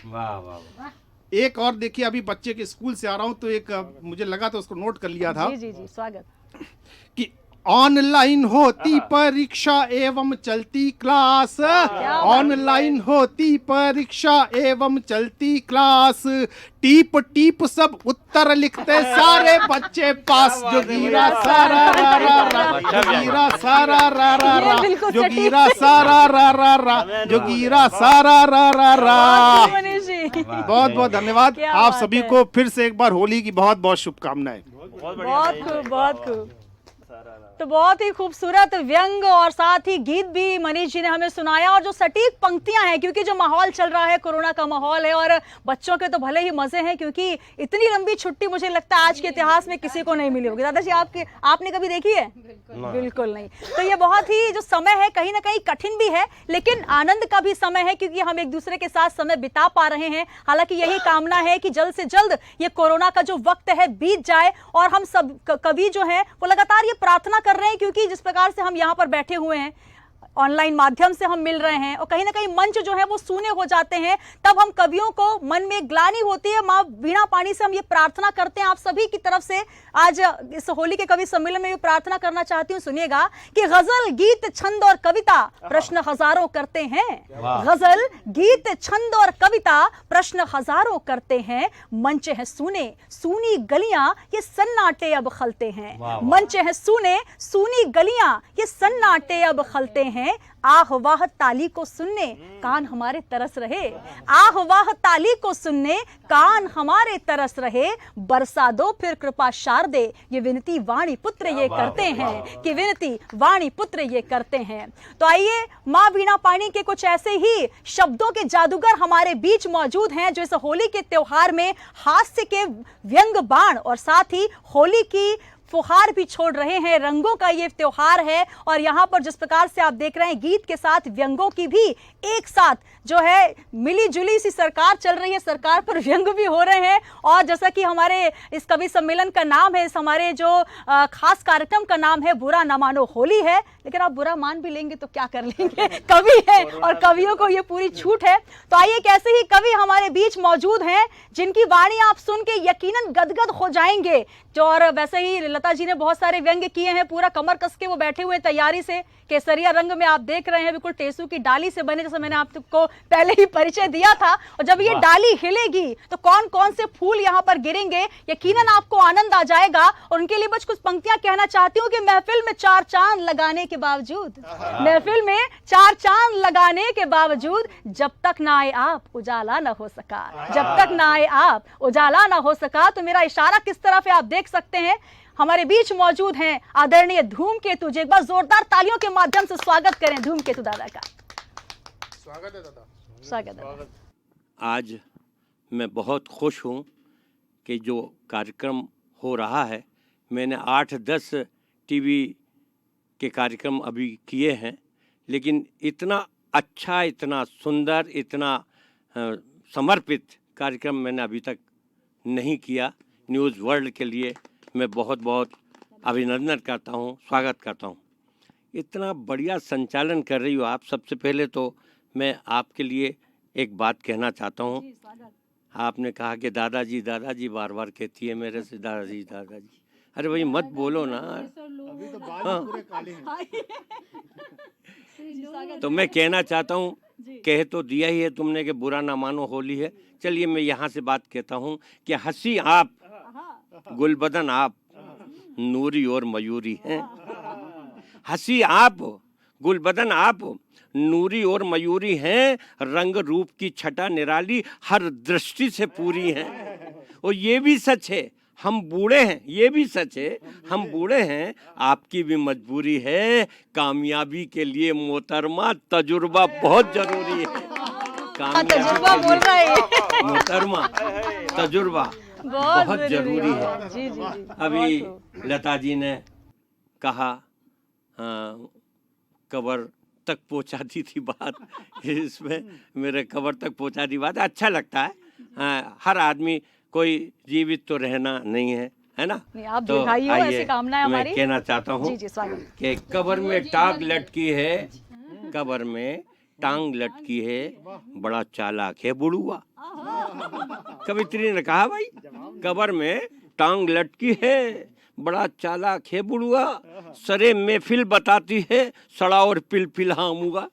[SPEAKER 6] वाह वाह।
[SPEAKER 5] एक और देखिए, अभी बच्चे के स्कूल से आ रहा हूं तो एक मुझे लगा तो उसको नोट कर लिया था।
[SPEAKER 1] जी जी जी, स्वागत।
[SPEAKER 5] कि ऑनलाइन होती परीक्षा एवं चलती क्लास, ऑनलाइन होती परीक्षा एवं चलती क्लास। टीप टीप सब उत्तर लिखते सारे बच्चे पास, जोगीरा सारा रा रा रा, जोगीरा सारा रा रा रा, जोगीरा सारा रा रा रा, जोगीरा सारा रा रा रा।
[SPEAKER 1] मनीष जी,
[SPEAKER 5] बहुत बहुत धन्यवाद आप सभी को। फिर से एक बार होली की बहुत बहुत शुभकामनाएं।
[SPEAKER 1] बहुत खूब, बहुत खूब। तो बहुत ही खूबसूरत व्यंग और साथ ही गीत भी मनीष जी ने हमें सुनाया, और जो सटीक पंक्तियां हैं, क्योंकि जो माहौल चल रहा है कोरोना का माहौल है, और बच्चों के तो भले ही मजे हैं, क्योंकि इतनी लंबी छुट्टी मुझे लगता है आज के इतिहास में किसी को नहीं मिली होगी। दादाजी, आपने कभी देखी है? बिल्कुल नहीं। तो ये बहुत ही जो समय है कहीं ना कहीं कठिन भी है, लेकिन आनंद का भी समय है, क्योंकि हम एक दूसरे के साथ समय बिता पा रहे हैं। हालांकि यही कामना है कि जल्द से जल्द ये कोरोना का जो वक्त है बीत जाए, और हम सब कवि जो है वो लगातार ये प्रार्थना कर रहे हैं, क्योंकि जिस प्रकार से हम यहाँ पर बैठे हुए हैं, ऑनलाइन माध्यम से हम मिल रहे हैं, और कहीं ना कहीं मंच जो है वो सूने हो जाते हैं, तब हम कवियों को मन में ग्लानि होती है। माँ वीणा पानी से हम ये प्रार्थना करते हैं आप सभी की तरफ से। आज इस होली के कवि सम्मेलन में भी प्रार्थना करना चाहती हूँ, सुनिएगा कि गजल गीत छंद और कविता प्रश्न हजारों करते हैं, गजल गीत छंद और कविता प्रश्न हजारों करते हैं। मंच है सूने सूनी गलियां ये सन्नाटे अब खलते हैं, मंच है सूने सूनी गलियां ये सन्नाटे अब खलते हैं। आह वाह ताली को सुनने कान हमारे तरस रहे, आह वाह ताली को सुनने कान हमारे तरस रहे। बरसा दो फिर कृपा शारदे, ये विनती वाणी पुत्र ये करते हैं, कि विनती वाणी पुत्र ये करते हैं। तो आइए, माँ वीणा पानी के कुछ ऐसे ही शब्दों के जादूगर हमारे बीच मौजूद हैं, जो इस होली के त्योहार में हास्य के व्यंग बाण और साथ ही होली की फुहार भी छोड़ रहे हैं। रंगों का ये त्योहार है और यहाँ पर जिस प्रकार से आप देख रहे हैं गीत के साथ व्यंगों की भी एक साथ जो है मिली जुली सी सरकार चल रही है, सरकार पर व्यंग भी हो रहे हैं। और जैसा कि हमारे इस कवि सम्मेलन का नाम है, इस हमारे जो खास कार्यक्रम का नाम है बुरा ना मानो होली है, लेकिन आप बुरा मान भी लेंगे तो क्या कर लेंगे, कवि है और कवियों को ये पूरी छूट है। तो आइए कैसे ही कवि हमारे बीच मौजूद हैं जिनकी वाणी आप सुन के यकीनन गदगद हो जाएंगे। जो और वैसे ही लता जी ने बहुत सारे व्यंग किए हैं, पूरा कमर कस के वो बैठे हुए तैयारी से। केसरिया रंग में आप देख रहे हैं बिल्कुल टेसू की डाली से बने, जैसे मैंने आपको पहले ही परिचय दिया था। और जब ये डाली हिलेगी तो कौन कौन से फूल यहाँ पर गिरेंगे यकीनन आपको आनंद आ जाएगा। और उनके लिए बस कुछ पंक्तियां कहना चाहती हूँ कि महफिल में चार चांद लगाने के बावजूद, महफिल में चार चांद लगाने के बावजूद जब तक ना आए आप उजाला ना हो सका, जब तक ना आए आप उजाला ना हो सका। तो मेरा इशारा किस तरफ है आप देख सकते हैं। हमारे बीच मौजूद हैं आदरणीय धूमकेतु जी। एक बार जोरदार तालियों के माध्यम से स्वागत करें धूमकेतु दादा का।
[SPEAKER 5] स्वागत है दादा।
[SPEAKER 1] स्वागत है।
[SPEAKER 6] आज मैं बहुत खुश हूँ कि जो कार्यक्रम हो रहा है, मैंने 8-10 टीवी के कार्यक्रम अभी किए हैं, लेकिन इतना अच्छा, इतना सुंदर, इतना समर्पित कार्यक्रम मैंने अभी तक नहीं किया। न्यूज़ वर्ल्ड के लिए मैं बहुत बहुत अभिनंदन करता हूँ, स्वागत करता हूँ। इतना बढ़िया संचालन कर रही हो आप। सबसे पहले तो मैं आपके लिए एक बात कहना चाहता हूँ। आपने कहा कि दादाजी दादाजी बार बार कहती है मेरे से, दादाजी दादाजी। अरे भाई मत बोलो ना। तो मैं कहना चाहता हूँ, कह तो दिया ही है तुमने कि बुरा ना मानो होली है। चलिए मैं यहाँ से बात कहता हूँ कि हंसी आप, गुलबदन आप, नूरी और मयूरी हैं। हंसी आप, गुलबदन आप, नूरी और मयूरी हैं। रंग रूप की छटा निराली हर दृष्टि से पूरी है। और ये भी सच है हम बूढ़े हैं, ये भी सच है हम बूढ़े हैं, आपकी भी मजबूरी है। कामयाबी के लिए मोहतरमा तजुर्बा बहुत जरूरी है।
[SPEAKER 1] तजुर्बा बोल रहा है
[SPEAKER 6] मोहतरमा, तजुर्बा बहुत जरूरी है।
[SPEAKER 1] जी जी जी।
[SPEAKER 6] अभी लता जी ने कहा कबर तक पहुंचा दी थी बात, इसमें मेरे कबर तक पहुंचा दी बात। अच्छा लगता है। हर आदमी कोई जीवित तो रहना नहीं है ना।
[SPEAKER 1] आप
[SPEAKER 6] तो
[SPEAKER 1] दीर्घायु हो, ऐसी कामना है हमारी।
[SPEAKER 6] मैं कहना चाहता हूँ
[SPEAKER 1] जी जी स्वागत।
[SPEAKER 6] कि कबर में टांग लटकी है, कबर में टांग लटकी है, बड़ा चालाक है बुढ़ुआ। कवित्री ने कहा भाई कबर में टांग लटकी है, बड़ा चालाक है बुढ़ुआ, सरे महफिल बताती है, सड़ा और पिल हामूगा।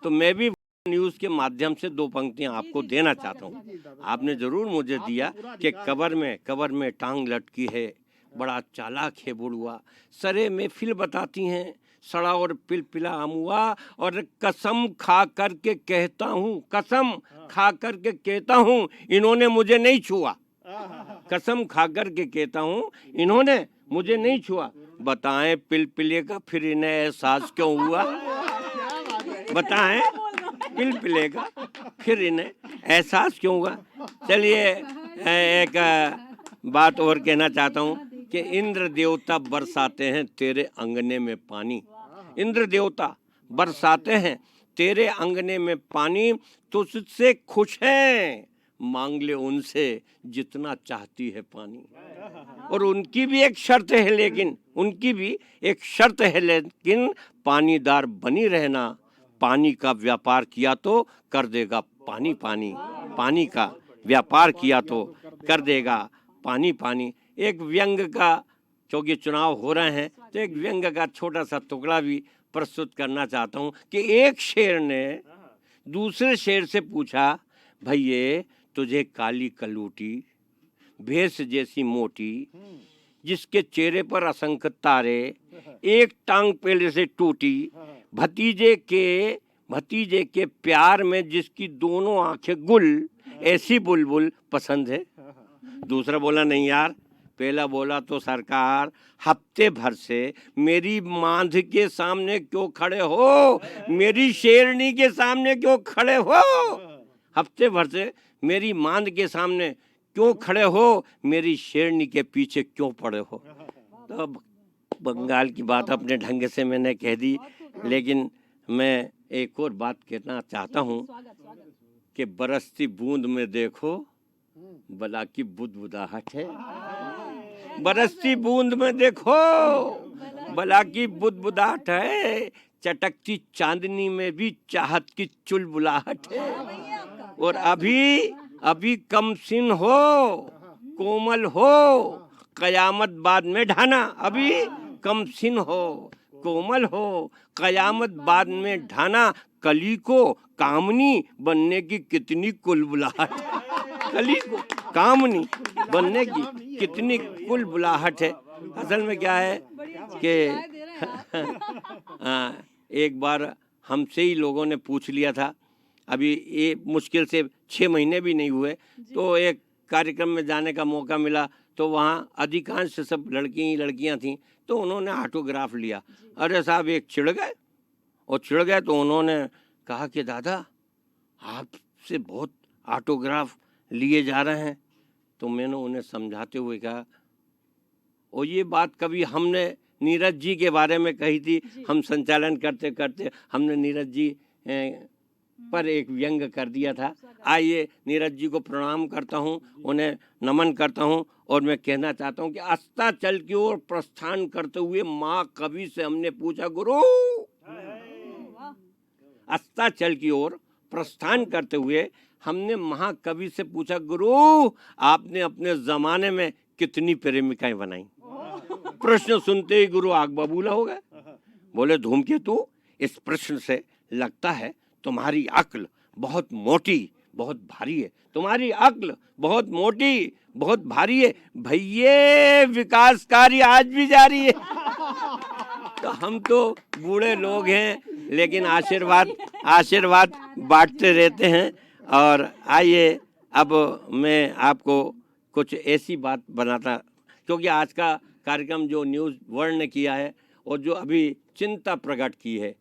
[SPEAKER 6] तो मैं भी न्यूज़ के माध्यम से 2 पंक्तियां आपको देना चाहता हूँ। आपने जरूर मुझे दिया कि कबर में टांग लटकी है, बड़ा चालाक है बुढ़ुआ, सरे महफिल बताती हैं, सड़ा और पिला अमुआ। और कसम खा कर के कहता हूँ, कसम खा कर के कहता हूँ, इन्होंने मुझे नहीं छुआ। कसम खा कर के कहता हूँ, इन्होंने मुझे नहीं छुआ। बताएं पिले का फिर इन्हें एहसास क्यों हुआ? बताएं पिले का फिर इन्हें एहसास क्यों हुआ? चलिए एक बात और कहना चाहता हूँ कि इंद्र देवता बरसाते हैं तेरे अंगने में पानी। इंद्र देवता बरसाते हैं तेरे अंगने में पानी, तुझसे खुश हैं, मांग ले उनसे जितना चाहती है पानी। और उनकी भी एक शर्त है, लेकिन उनकी भी एक शर्त है, लेकिन पानीदार बनी रहना। पानी का व्यापार किया तो कर देगा पानी पानी, पानी का व्यापार किया तो कर देगा पानी पानी। एक व्यंग का, क्योंकि चुनाव हो रहे हैं, तो एक व्यंग का छोटा सा टुकड़ा भी प्रस्तुत करना चाहता हूँ कि एक शेर ने दूसरे शेर से पूछा, भैये तुझे काली कलूटी, भैंस जैसी मोटी, जिसके चेहरे पर असंख्य तारे, एक टांग पहले से टूटी, भतीजे के प्यार में जिसकी दोनों आंखें गुल, ऐसी बुलबुल पसंद है। दूसरा बोला नहीं यार, पहला बोला तो सरकार हफ्ते भर से मेरी मांझ के सामने क्यों खड़े हो, मेरी शेरनी के सामने क्यों खड़े हो? हफ्ते भर से मेरी मांझ के सामने क्यों खड़े हो, मेरी शेरनी के पीछे क्यों पड़े हो। तो अब बंगाल की बात अपने ढंग से मैंने कह दी, लेकिन मैं एक और बात कहना चाहता हूँ कि बरसती बूंद में देखो बला की बुदबुदाहट है। बरसती बूंद में देखो बला की बुदबुदाहट है, चटकती चांदनी में भी चाहत की चुलबुलाहट है। और अभी कमसिन हो, कोमल हो, कयामत बाद में ढाना। अभी कमसिन हो, कोमल हो, कयामत बाद में ढाना। कली को कामनी बनने की कितनी कुलबुलाहट है। कली को कामनी बनने की कितनी कुलबुलाहट है। असल में क्या है कि एक बार हमसे ही लोगों ने पूछ लिया था, अभी ये मुश्किल से 6 महीने भी नहीं हुए, तो एक कार्यक्रम में जाने का मौका मिला, तो वहाँ अधिकांश सब लड़कियाँ थीं, तो उन्होंने ऑटोग्राफ लिया। अरे साहब एक चिढ़ गए तो उन्होंने कहा कि दादा आपसे बहुत ऑटोग्राफ लिए जा रहे हैं। तो मैंने उन्हें समझाते हुए कहा, और ये बात कभी हमने नीरज जी के बारे में कही थी। हम संचालन करते करते हमने नीरज जी पर एक व्यंग कर दिया था। आइए नीरज जी को प्रणाम करता हूँ, उन्हें नमन करता हूँ, और मैं कहना चाहता हूँ कि अस्ताचल की ओर प्रस्थान करते हुए महाकवि से हमने पूछा, गुरु अस्ताचल की ओर प्रस्थान करते हुए हमने महाकवि से पूछा, गुरु आपने अपने जमाने में कितनी प्रेमिकाएं बनाई। प्रश्न सुनते ही गुरु आग बबूला हो गए। बोले, धूमकेतु, इस प्रश्न से लगता है तुम्हारी अक्ल बहुत मोटी बहुत भारी है। तुम्हारी अक्ल बहुत मोटी बहुत भारी है। भैये विकास कार्य आज भी जारी है। तो हम तो बूढ़े लोग हैं, लेकिन आशीर्वाद बांटते रहते हैं। और आइए अब मैं आपको कुछ ऐसी बात बनाता, क्योंकि आज का कार्यक्रम जो न्यूज़ वर्ल्ड ने किया है और जो अभी चिंता प्रकट की है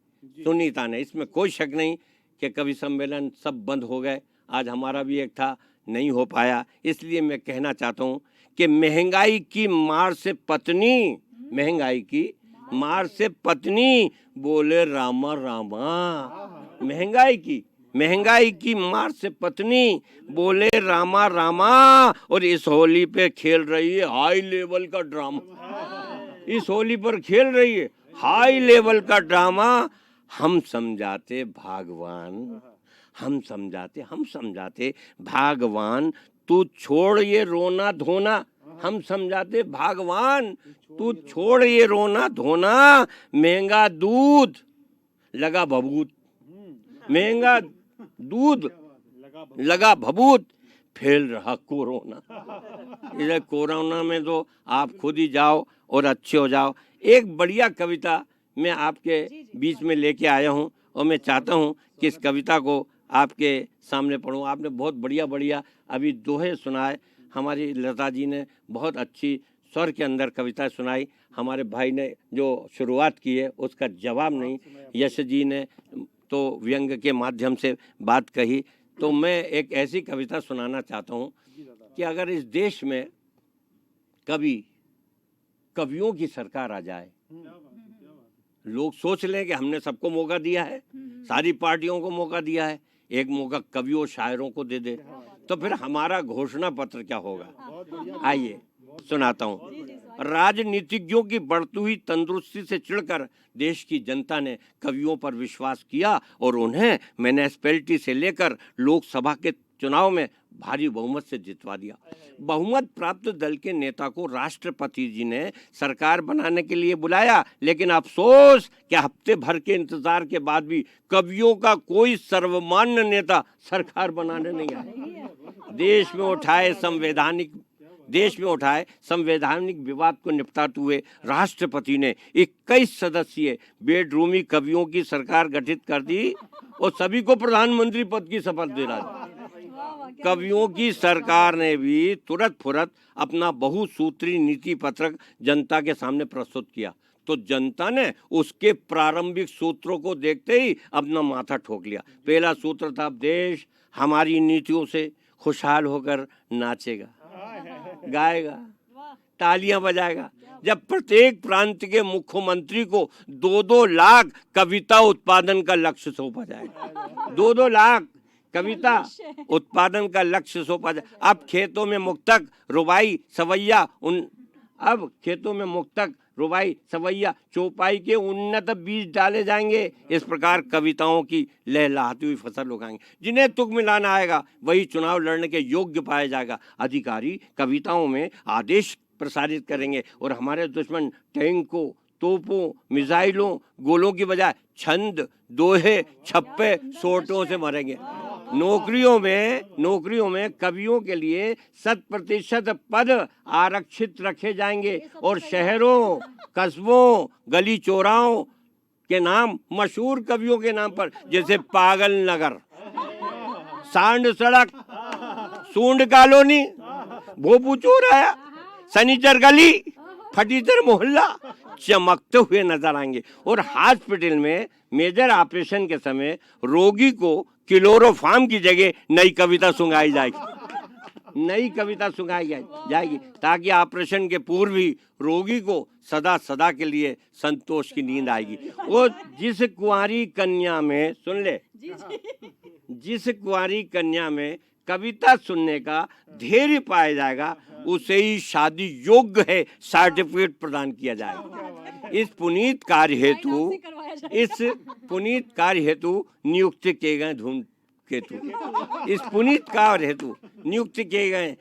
[SPEAKER 6] सुनीता ने, इसमें कोई शक नहीं कि कवि सम्मेलन सब बंद हो गए। आज हमारा भी एक था, नहीं हो पाया। इसलिए मैं कहना चाहता हूँ कि महंगाई की मार से पत्नी बोले रामा रामा। महंगाई की मार से पत्नी बोले रामा रामा। और इस होली पे खेल रही है हाई लेवल का ड्रामा। इस होली पर खेल रही है हाई लेवल का ड्रामा। हम समझाते भागवान तू छोड़ ये रोना धोना। हम समझाते भगवान तू छोड़ ये रोना धोना। महंगा दूध लगा भभूत, महंगा दूध लगा भभूत, फैल रहा कोरोना। इधर कोरोना में तो आप खुद ही जाओ और अच्छे हो जाओ। एक बढ़िया कविता मैं आपके बीच में लेके आया हूँ, और मैं चाहता हूँ कि इस कविता को आपके सामने पढ़ूँ। आपने बहुत बढ़िया अभी दोहे सुनाए। हमारी लता जी ने बहुत अच्छी स्वर के अंदर कविता सुनाई। हमारे भाई ने जो शुरुआत की है उसका जवाब नहीं। यश जी ने तो व्यंग के माध्यम से बात कही। तो मैं एक ऐसी कविता सुनाना चाहता हूँ कि अगर इस देश में कवियों की सरकार आ जाए, लोग सोच लें कि हमने सबको मौका दिया है, सारी पार्टियों को मौका दिया है, एक मौका कवियों शायरों को दे दे, तो फिर हमारा घोषणा पत्र क्या होगा। आइए सुनाता हूँ। राजनीतिज्ञों की बढ़ती हुई तंदुरुस्ती से चिढ़कर देश की जनता ने कवियों पर विश्वास किया और उन्हें म्युनिसिपैलिटी से लेकर लोकसभा के चुनाव में भारी बहुमत से जितवा दिया। बहुमत प्राप्त दल के नेता को राष्ट्रपति जी ने सरकार बनाने के लिए बुलाया, लेकिन अफसोस कि हफ्ते भर के इंतजार के बाद भी कवियों का कोई सर्वमान्य नेता सरकार बनाने नहीं आया। देश में उठाए संवैधानिक विवाद को निपटाते हुए राष्ट्रपति ने 21 सदस्यीय बेडरूमी कवियों की सरकार गठित कर दी और सभी को प्रधानमंत्री पद की शपथ दिला दी। कवियों की सरकार ने भी तुरंत फुरत अपना बहुसूत्री नीति पत्रक जनता के सामने प्रस्तुत किया, तो जनता ने उसके प्रारंभिक सूत्रों को देखते ही अपना माथा ठोक लिया। पहला सूत्र था, देश हमारी नीतियों से खुशहाल होकर नाचेगा। गाएगा, तालियां बजाएगा। जब प्रत्येक प्रांत के मुख्यमंत्री को 2-2 लाख कविता उत्पादन का लक्ष्य सौंपा जाएगा, 2-2 लाख कविता उत्पादन का लक्ष्य सौंपा जाए। अब खेतों में मुक्तक, रुबाई, सवैया अब खेतों में मुक्तक, रुबाई, सवैया, चौपाई के उन्नत बीज डाले जाएंगे। इस प्रकार कविताओं की लहलहाती हुई फसल उगाएंगे। जिन्हें तुक मिलाना आएगा वही चुनाव लड़ने के योग्य पाया जाएगा। अधिकारी कविताओं में आदेश प्रसारित करेंगे और हमारे दुश्मन टैंकों, तोपों, मिसाइलों, गोलों की बजाय छंद, दोहे, छप्पे, सोटों से मरेंगे। नौकरियों में कवियों के लिए 100% पद आरक्षित रखे जाएंगे और शहरों, कस्बों, गली चौराहों के नाम मशहूर कवियों के नाम पर, जैसे पागल नगर, सांड सड़क, सूंड कॉलोनी, भोपू चौराहा, सनीचर गली, फटीचर मोहल्ला चमकते हुए नजर आएंगे। और हॉस्पिटल में मेजर ऑपरेशन के समय रोगी को क्लोरोफार्म की जगह नई कविता सुनाई जाएगी, नई कविता सुनाई जाएगी ताकि ऑपरेशन के पूर्व ही रोगी को सदा सदा के लिए संतोष की नींद आएगी। वो जिस कुंवारी कन्या में, सुन ले, जिस कुंवारी कन्या में कविता सुनने का धैर्य पाया जाएगा उसे ही शादी योग्य है सर्टिफिकेट प्रदान किया जाएगा। इस पुनीत कार्य हेतु नियुक्त किए गए धूमकेतु, इस पुनीत कार्य हेतु नियुक्त किए गए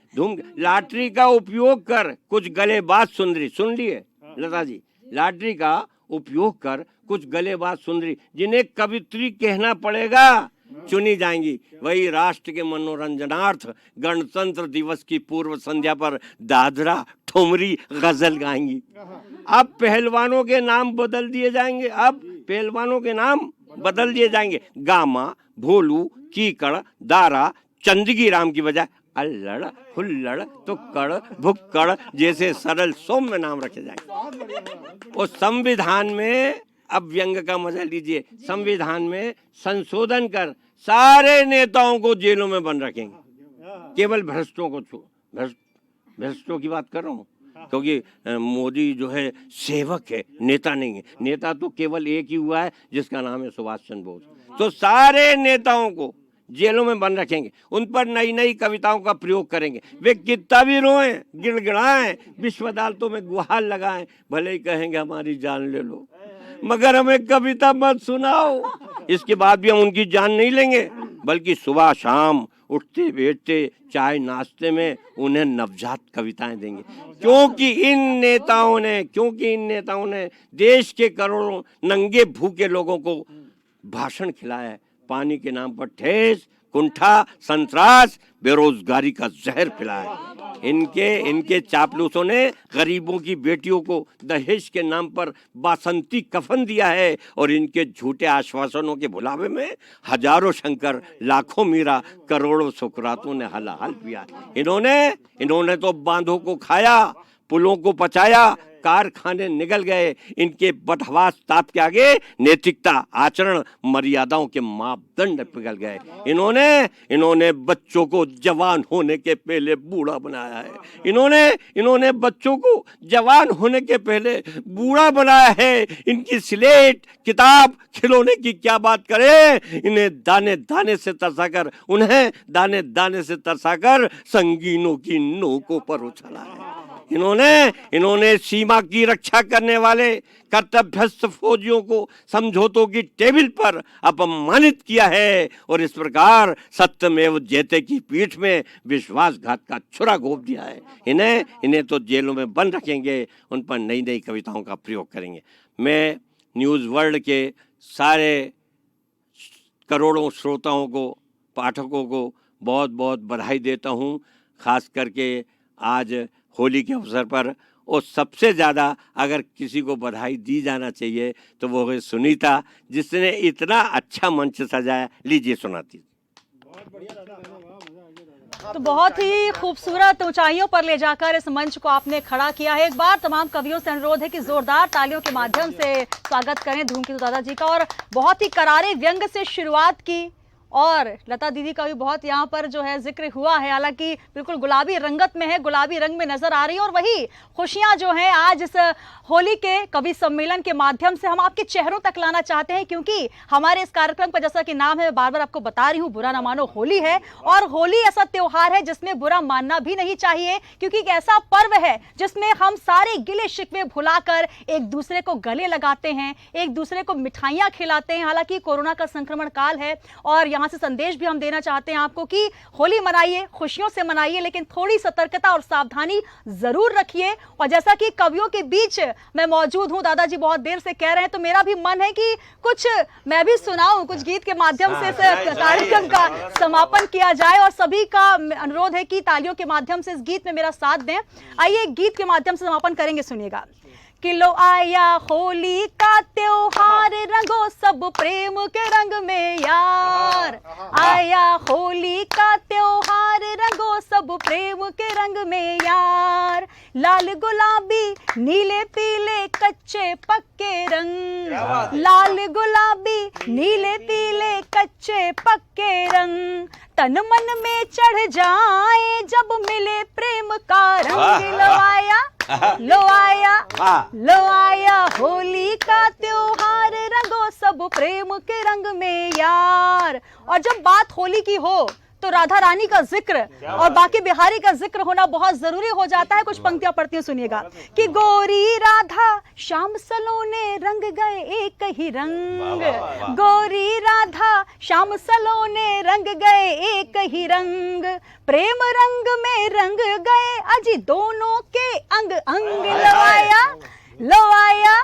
[SPEAKER 6] लॉटरी का उपयोग कर कुछ गलेबाज सुंदरी, सुन लिए लता जी, लॉटरी का उपयोग कर कुछ गलेबाज सुंदरी जिन्हें कवित्री कहना पड़ेगा चुनी जाएंगी। वही राष्ट्र के मनोरंजनार्थ गणतंत्र दिवस की पूर्व संध्या पर दादरा, ठुमरी, गजल गाएंगी। अब पहलवानों के नाम बदल दिए जाएंगे, अब पहलवानों के नाम बदल दिए जाएंगे। गामा, भोलू, कीकड़, दारा, चंदगी राम की बजाय अल्लड़, हुल्लड़, तुक्कड़, भुक्कड़ जैसे सरल सौम्य नाम रखे जाएंगे। और संविधान में, अब व्यंग का मजा लीजिए, संविधान में संशोधन कर सारे नेताओं को जेलों में बंद रखेंगे, केवल भ्रष्टों की बात कर रहा हूँ क्योंकि मोदी जो है सेवक है, नेता नहीं है। नेता तो केवल एक ही हुआ है जिसका नाम है सुभाष चंद्र बोस। तो सारे नेताओं को जेलों में बंद रखेंगे, उन पर नई नई कविताओं का प्रयोग करेंगे। वे कितना भी रोएं, गिड़गिड़ाएं, विश्व अदालतों में गुहार लगाएं, भले ही कहेंगे हमारी जान ले लो मगर हमें कविता मत सुनाओ। इसके बाद भी हम उनकी जान नहीं लेंगे, बल्कि सुबह शाम उठते बैठते चाय नाश्ते में उन्हें नवजात कविताएं देंगे। क्योंकि इन नेताओं ने देश के करोड़ों नंगे भूखे लोगों को भाषण खिलाया है। पानी के नाम पर ठेस, कुंठा, संतरास, बेरोजगारी का जहर पिलाया है। इनके चापलूसों ने गरीबों की बेटियों को दहेज के नाम पर बासंती कफन दिया है और इनके झूठे आश्वासनों के भुलावे में हजारों शंकर, लाखों मीरा, करोड़ों सुकरातों ने हलाहल पिया। इन्होंने तो बांधों को खाया, पुलों को पचाया, कारखाने निगल गए। इनके बदहवास ताप के आगे नैतिकता, आचरण, मर्यादाओं के मापदंड पिघल गए। इन्होंने बच्चों को जवान होने के पहले बूढ़ा बनाया है। इन्होंने बच्चों को जवान होने के पहले बूढ़ा बनाया है। इनकी स्लेट, किताब, खिलौने की क्या बात करें। उन्हें दाने दाने से तरसाकर संगीनों की नोकों पर उछला है। इन्होंने सीमा की रक्षा करने वाले कर्तव्यस्थ फौजियों को समझौतों की टेबल पर अपमानित किया है और इस प्रकार सत्यमेव जयते की पीठ में विश्वासघात का छुरा घोंप दिया है। इन्हें तो जेलों में बंद रखेंगे, उन पर नई नई कविताओं का प्रयोग करेंगे। मैं न्यूज़ वर्ल्ड के सारे करोड़ों श्रोताओं को, पाठकों को बहुत बहुत बधाई देता हूँ। खास करके आज होली के अवसर पर, और सबसे ज़्यादा अगर किसी को बधाई दी जाना चाहिए तो वो है सुनीता, जिसने इतना अच्छा मंच सजाया। लीजिए सुनाती।
[SPEAKER 1] तो बहुत ही खूबसूरत ऊंचाइयों पर ले जाकर इस मंच को आपने खड़ा किया है। एक बार तमाम कवियों से अनुरोध है कि जोरदार तालियों के माध्यम से स्वागत करें धूमकेतु दादा जी का। और बहुत ही करारे व्यंग से शुरुआत की और लता दीदी का भी बहुत यहाँ पर जो है जिक्र हुआ है, हालांकि बिल्कुल गुलाबी रंगत में है, गुलाबी रंग में नजर आ रही है। और वही खुशियाँ जो हैं आज इस होली के कवि सम्मेलन के माध्यम से हम आपके चेहरों तक लाना चाहते हैं, क्योंकि हमारे इस कार्यक्रम का जैसा कि नाम है, बार बार आपको बता रही हूँ, बुरा ना मानो होली है। और होली ऐसा त्योहार है जिसमें बुरा मानना भी नहीं चाहिए, क्योंकि एक ऐसा पर्व है जिसमें हम सारे गिले शिकवे भुलाकर एक दूसरे को गले लगाते हैं, एक दूसरे को मिठाइयाँ खिलाते हैं। हालांकि कोरोना का संक्रमण काल है और यहाँ से संदेश भी हम देना चाहते हैं आपको कि होली मनाइए, खुशियों से मनाइए, लेकिन थोड़ी सतर्कता और सावधानी जरूर रखिए। और जैसा कि कवियों के बीच मैं मौजूद हूँ, दादाजी बहुत देर से कह रहे हैं, तो मेरा भी मन है कि कुछ मैं भी सुनाऊं, कुछ गीत के माध्यम से इस कार्यक्रम का समापन किया जाए। और सभी का अनुरोध है कि तालियों के माध्यम से इस गीत में मेरा साथ दें। आइए गीत के माध्यम से समापन करेंगे, सुनिएगा। कि लो आया होली का त्योहार, रंगो सब प्रेम के रंग में यार। आया होली का त्योहार, रंगो सब प्रेम के रंग में यार। लाल गुलाबी नीले पीले कच्चे पक्के रंग, लाल गुलाबी नीले पीले कच्चे पक्के रंग, तन मन में चढ़ जाए जब मिले प्रेम का रंग। लो आया, लो आया, लो आया होली का त्योहार, रंगो सब प्रेम के रंग में यार। और जब बात होली की हो तो राधा रानी का जिक्र और बाकी बिहारी का जिक्र होना बहुत जरूरी हो जाता है। कुछ पंक्तियां पढ़ती हूँ, सुनिएगा। कि गोरी राधा श्याम सलोने रंग गए एक ही रंग, गोरी राधा श्याम सलोने रंग गए एक ही रंग, प्रेम रंग में रंग गए अजी दोनों के अंग अंग। लो आया, लो आया,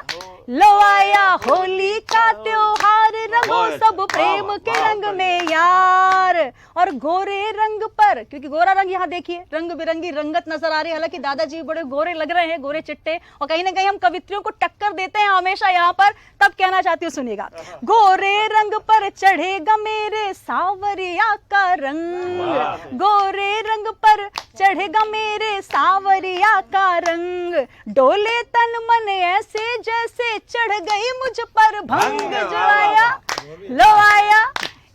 [SPEAKER 1] लो आया होली का त्योहार, रंगो सब प्रेम के रंग में यार। और गोरे रंग पर, क्योंकि गोरा रंग यहाँ देखिए रंग बिरंगी रंगत नजर आ रही है, हालांकि दादाजी बड़े गोरे लग रहे हैं, गोरे चिट्टे, और कहीं ना कहीं हम कवित्रियों को टक्कर देते हैं हमेशा यहाँ पर। तब कहना चाहती हूँ, सुनिएगा। गोरे रंग पर चढ़ेगा मेरे सावरिया का रंग, गोरे रंग पर चढ़ेगा मेरे सावरिया का रंग, डोले तन मन ऐसे जैसे चढ़ गई मुझ पर भंग। जो आया, लो आया,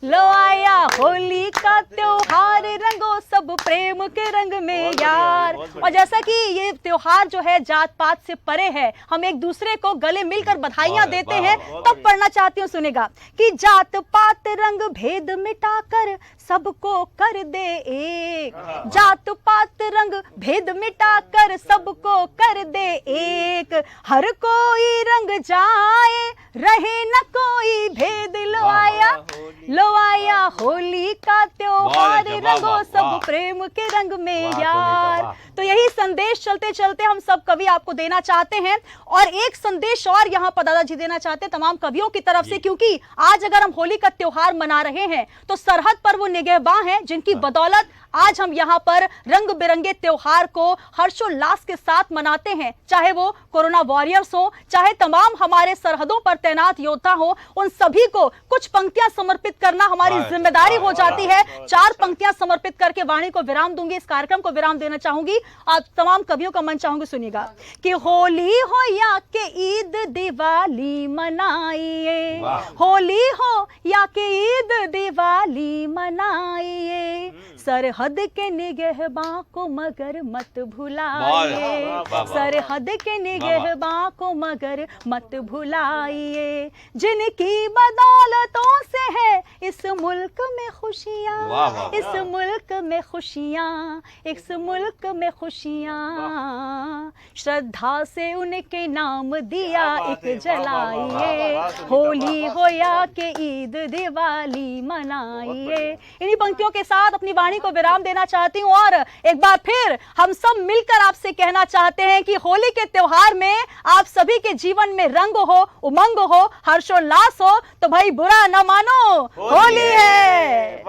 [SPEAKER 1] लो आया होली का त्योहार, रंगो सब प्रेम के रंग में यार। और जैसा कि ये त्योहार जो है जात पात से परे है, हम एक दूसरे को गले मिलकर बधाइयां देते हैं, तब पढ़ना चाहती हूँ, सुनेगा। कि जात पात रंग भेद मिटाकर सबको कर दे एक, जात पात रंग भेद मिटाकर सबको कर दे एक, हर कोई रंग जाए रहे न कोई भेद। लो आया, लो आया होली का त्योहार, रंगो सब प्रेम के रंग में यार। तो यही संदेश चलते चलते हम सब कवि आपको देना चाहते हैं। और एक संदेश और यहाँ पर दादाजी देना चाहते हैं तमाम कवियों की तरफ से, क्योंकि आज अगर हम होली का त्योहार मना रहे हैं तो सरहद पर वो निगहबान हैं जिनकी बदौलत आज हम यहाँ पर रंग बिरंगे त्योहार को हर्षोल्लास के साथ मनाते हैं। चाहे वो कोरोना वॉरियर्स हो, चाहे तमाम हमारे सरहदों पर तैनात योद्धा हो, उन सभी को कुछ पंक्तियां समर्पित करना हमारी जिम्मेदारी हो जाती है। 4 पंक्तियां समर्पित करके वाणी को विराम दूंगी, इस कार्यक्रम को विराम देना चाहूंगी। आप तमाम कवियों का मन चाहूंगी, सुनिएगा। कि होली हो या के ईद दिवाली मनाइए, होली हो या के ईद दिवाली मनाइए, सरहद के निगहबां को मगर मत भुलाइए, सरहद के निगहबां को मगर मत भुलाइए, जिनकी बदौलतों से है इस मुल्क में खुशियाँ, इस मुल्क में खुशियाँ, इस मुल्क में खुशियाँ, श्रद्धा से उनके नाम दिया एक जलाइए, होली हो या के ईद दिवाली मनाइए। इन्हीं पंक्तियों के साथ अपनी वाणी को विराम देना चाहती हूँ और एक बार फिर हम सब मिलकर आपसे कहना चाहते हैं कि होली के त्योहार में आप सभी के जीवन में रंग हो, उमंग हो, हर्षोल्लास हो, तो भाई बुरा न मानो, होली है।